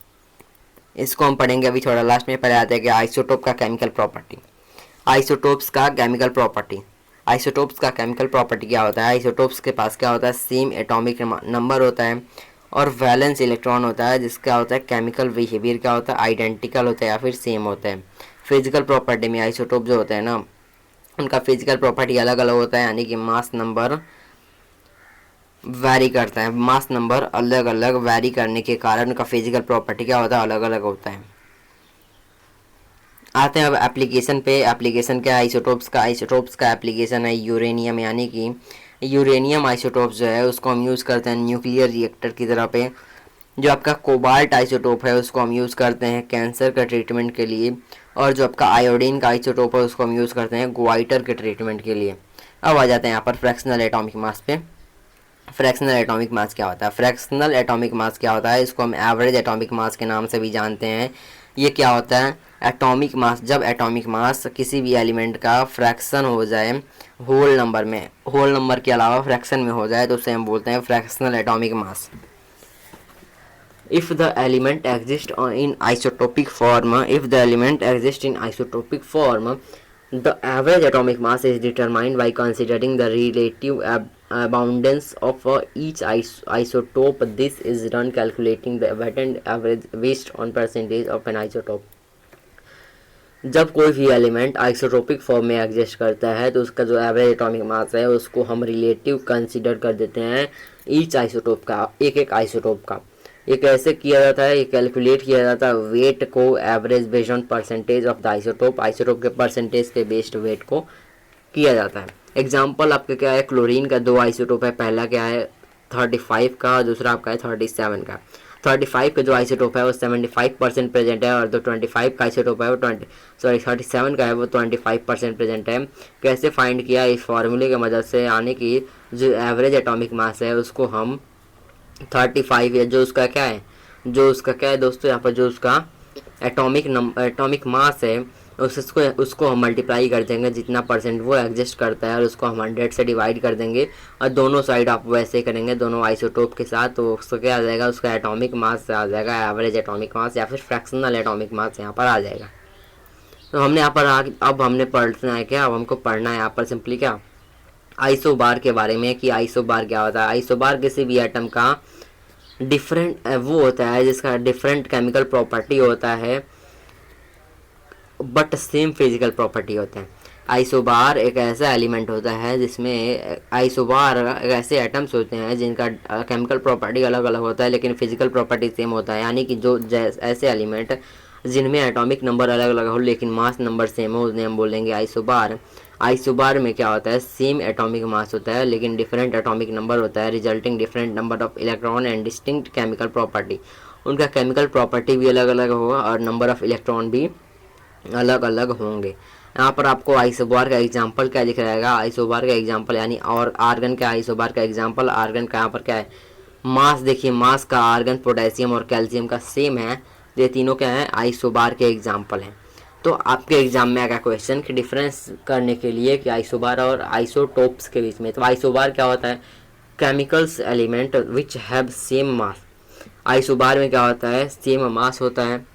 इसको हम पढ़ेंगे अभी थोड़ा लास्ट में। पहले आते हैं कि आइसोटोप का केमिकल प्रॉपर्टी। आइसोटोप्स का केमिकल प्रॉपर्टी, आइसोटोप्स का केमिकल प्रॉपर्टी क्या होता है, आइसोटोप्स के पास क्या होता है, सेम एटॉमिक नंबर होता है और वैलेंस इलेक्ट्रॉन होता है, जिसका होता है केमिकल बिहेवियर क्या होता है, आइडेंटिकल होता है या फिर सेम होता है। फिजिकल प्रॉपर्टी में आइसोटोप जो होते हैं ना, उनका फिजिकल प्रॉपर्टी अलग अलग होता है, यानी कि मास नंबर वैरी करता है, मास नंबर अलग अलग वैरी करने के कारण उनका फिजिकल प्रॉपर्टी क्या होता है, अलग अलग होता है। आते हैं अब एप्लीकेशन पे। एप्लीकेशन क्या है आइसोटोप्स का, आइसोटोप्स का एप्लीकेशन है यूरेनियम, यानी कि यूरेनियम आइसोटोप्स जो है उसको हम यूज़ करते हैं न्यूक्लियर रिएक्टर की तरह पे। जो आपका कोबाल्ट आइसोटोप है उसको हम यूज़ करते हैं कैंसर के ट्रीटमेंट के लिए, और जो आपका आयोडीन का आइसोटोप है उसको हम यूज़ करते हैं गोइटर के ट्रीटमेंट के लिए। अब आ जाते हैं यहाँ पर फ्रैक्शनल एटॉमिक मास पे। फ्रैक्शनल एटॉमिक मास क्या होता है, फ्रैक्शनल एटॉमिक मास क्या होता है, इसको हम एवरेज एटॉमिक मास के नाम से भी जानते हैं। ये क्या होता है, एटॉमिक मास, जब एटॉमिक मास किसी भी एलिमेंट का फ्रैक्शन हो जाए होल नंबर में, होल नंबर के अलावा फ्रैक्शन में हो जाए, तो उसे हम बोलते हैं fractional atomic mass. if the element exists in isotopic form, if the element exists in isotopic form, the average atomic mass is determined by considering the relative abundance of each isotope. This is done calculating the weighted average based on percentage of an isotope. जब कोई भी element isotopic form में exist करता है तो उसका जो average atomic mass है उसको हम रिलेटिव कंसीडर कर देते हैं ईच आइसोटोप का, एक एक आइसोटोप का। ये कैसे किया जाता है, ये कैलकुलेट किया जाता है वेट को average based on percentage of the isotope, isotope के परसेंटेज के बेस्ड वेट को किया जाता है। एग्जाम्पल आपके क्या है, क्लोरीन का 2 आइसोटोप है, पहला क्या है 35 का, दूसरा आपका है 37 का। 35 का जो आइसोटोप है वो 75% प्रेजेंट है और जो 25 का आइसोटोप है वो 37 का है वो 25% प्रेजेंट है। कैसे फाइंड किया, इस फार्मूले की मदद से, यानी कि जो एवरेज एटॉमिक मास है उसको हम 35 या जो उसका क्या है दोस्तों, यहाँ पर जो उसका एटॉमिक मास है उसको हम मल्टीप्लाई कर देंगे जितना परसेंट वो एग्जिस्ट करता है, और उसको हम 100 से डिवाइड कर देंगे, और दोनों साइड आप वैसे करेंगे दोनों आइसोटोप के साथ, तो उसको क्या आ जाएगा, उसका एटॉमिक मास आ जाएगा, एवरेज एटॉमिक मास या फिर फ्रैक्शनल एटॉमिक मास यहाँ पर आ जाएगा। तो हमने यहाँ पर अब हमने पढ़ना है क्या, अब हमको पढ़ना है यहाँ पर सिंपली क्या, आइसोबार के बारे में, कि आइसोबार क्या होता है। आइसोबार किसी भी एटम का डिफरेंट वो होता है जिसका डिफरेंट केमिकल प्रॉपर्टी होता है बट सेम फिजिकल प्रॉपर्टी होते हैं। आइसोबार एक ऐसा एलिमेंट होता है जिसमें आइसोबार ऐसे एटम्स होते हैं जिनका केमिकल प्रॉपर्टी अलग अलग होता है लेकिन फिजिकल प्रॉपर्टी सेम होता है, यानी कि जो ऐसे एलिमेंट जिनमें एटॉमिक नंबर अलग अलग हो लेकिन मास नंबर सेम हो उन्हें हम बोलेंगे आइसोबार। आइसोबार में क्या होता है, सेम एटॉमिक मास होता है लेकिन डिफरेंट एटॉमिक नंबर होता है, resulting different number of electron and distinct chemical property. उनका केमिकल प्रॉपर्टी भी अलग अलग होगा और नंबर ऑफ इलेक्ट्रॉन भी अलग अलग होंगे। यहाँ पर आपको आइसोबार का एग्जांपल क्या दिख रहेगा, आइसोबार का एग्जांपल यानी और आर्गन का आइसोबार का एग्जांपल, आर्गन का यहाँ पर क्या है, मास देखिए, मास का आर्गन पोटेशियम और कैल्शियम का सेम है, ये तीनों क्या है, आइसोबार के एग्जांपल हैं। तो आपके एग्जाम में आएगा क्वेश्चन कि डिफरेंस करने के लिए कि आइसोबार और आइसोटोप्स के बीच में, तो आइसोबार क्या होता है, chemicals element which have same mass. Isobar में क्या होता है, सेम मास होता है,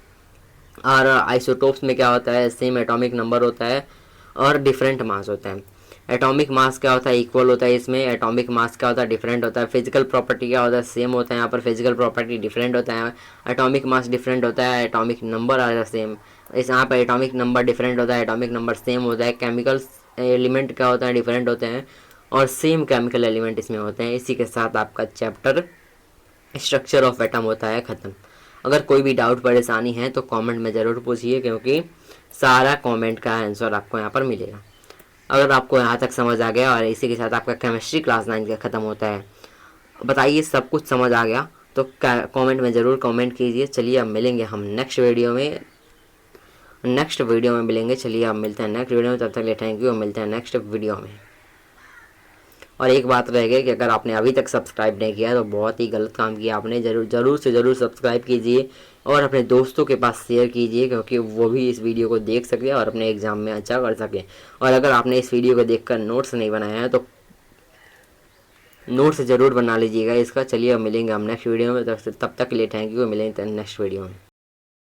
और आइसोटोप्स में क्या होता है, सेम एटॉमिक नंबर होता है और डिफरेंट मास होता है। एटॉमिक मास क्या होता है, इक्वल होता है, इसमें एटॉमिक मास क्या होता है, डिफरेंट होता है। फिजिकल प्रॉपर्टी क्या होता है, सेम होता है, यहाँ पर फिजिकल प्रॉपर्टी डिफरेंट होता है। एटॉमिक मास डिफरेंट होता है, एटॉमिक नंबर आता है सेम, इस यहाँ पर एटॉमिक नंबर डिफरेंट होता है, एटॉमिक नंबर सेम होता है। केमिकल एलिमेंट क्या होता है, डिफरेंट होते हैं और सेम केमिकल एलिमेंट इसमें होते हैं। इसी के साथ आपका चैप्टर स्ट्रक्चर ऑफ एटम होता है ख़त्म। अगर कोई भी डाउट परेशानी है तो कमेंट में ज़रूर पूछिए, क्योंकि सारा कमेंट का आंसर आपको यहाँ पर मिलेगा। अगर आपको यहाँ तक समझ आ गया और इसी के साथ आपका केमिस्ट्री क्लास 9 का ख़त्म होता है, बताइए सब कुछ समझ आ गया तो कमेंट में ज़रूर कमेंट कीजिए। चलिए अब मिलेंगे हम नेक्स्ट वीडियो में मिलेंगे। चलिए अब मिलते हैं नेक्स्ट वीडियो में, तब तक ले थैंक यू, मिलते हैं नेक्स्ट वीडियो में। और एक बात रह गई कि अगर आपने अभी तक सब्सक्राइब नहीं किया तो बहुत ही गलत काम किया आपने, ज़रूर सब्सक्राइब कीजिए और अपने दोस्तों के पास शेयर कीजिए, क्योंकि वो भी इस वीडियो को देख सके और अपने एग्ज़ाम में अच्छा कर सके। और अगर आपने इस वीडियो को देखकर नोट्स नहीं बनाया है तो नोट्स ज़रूर बना लीजिएगा इसका। चलिए अब मिलेंगे हम नेक्स्ट वीडियो में, तब तक के लिए थैंक यू, मिलेंगे नेक्स्ट वीडियो में।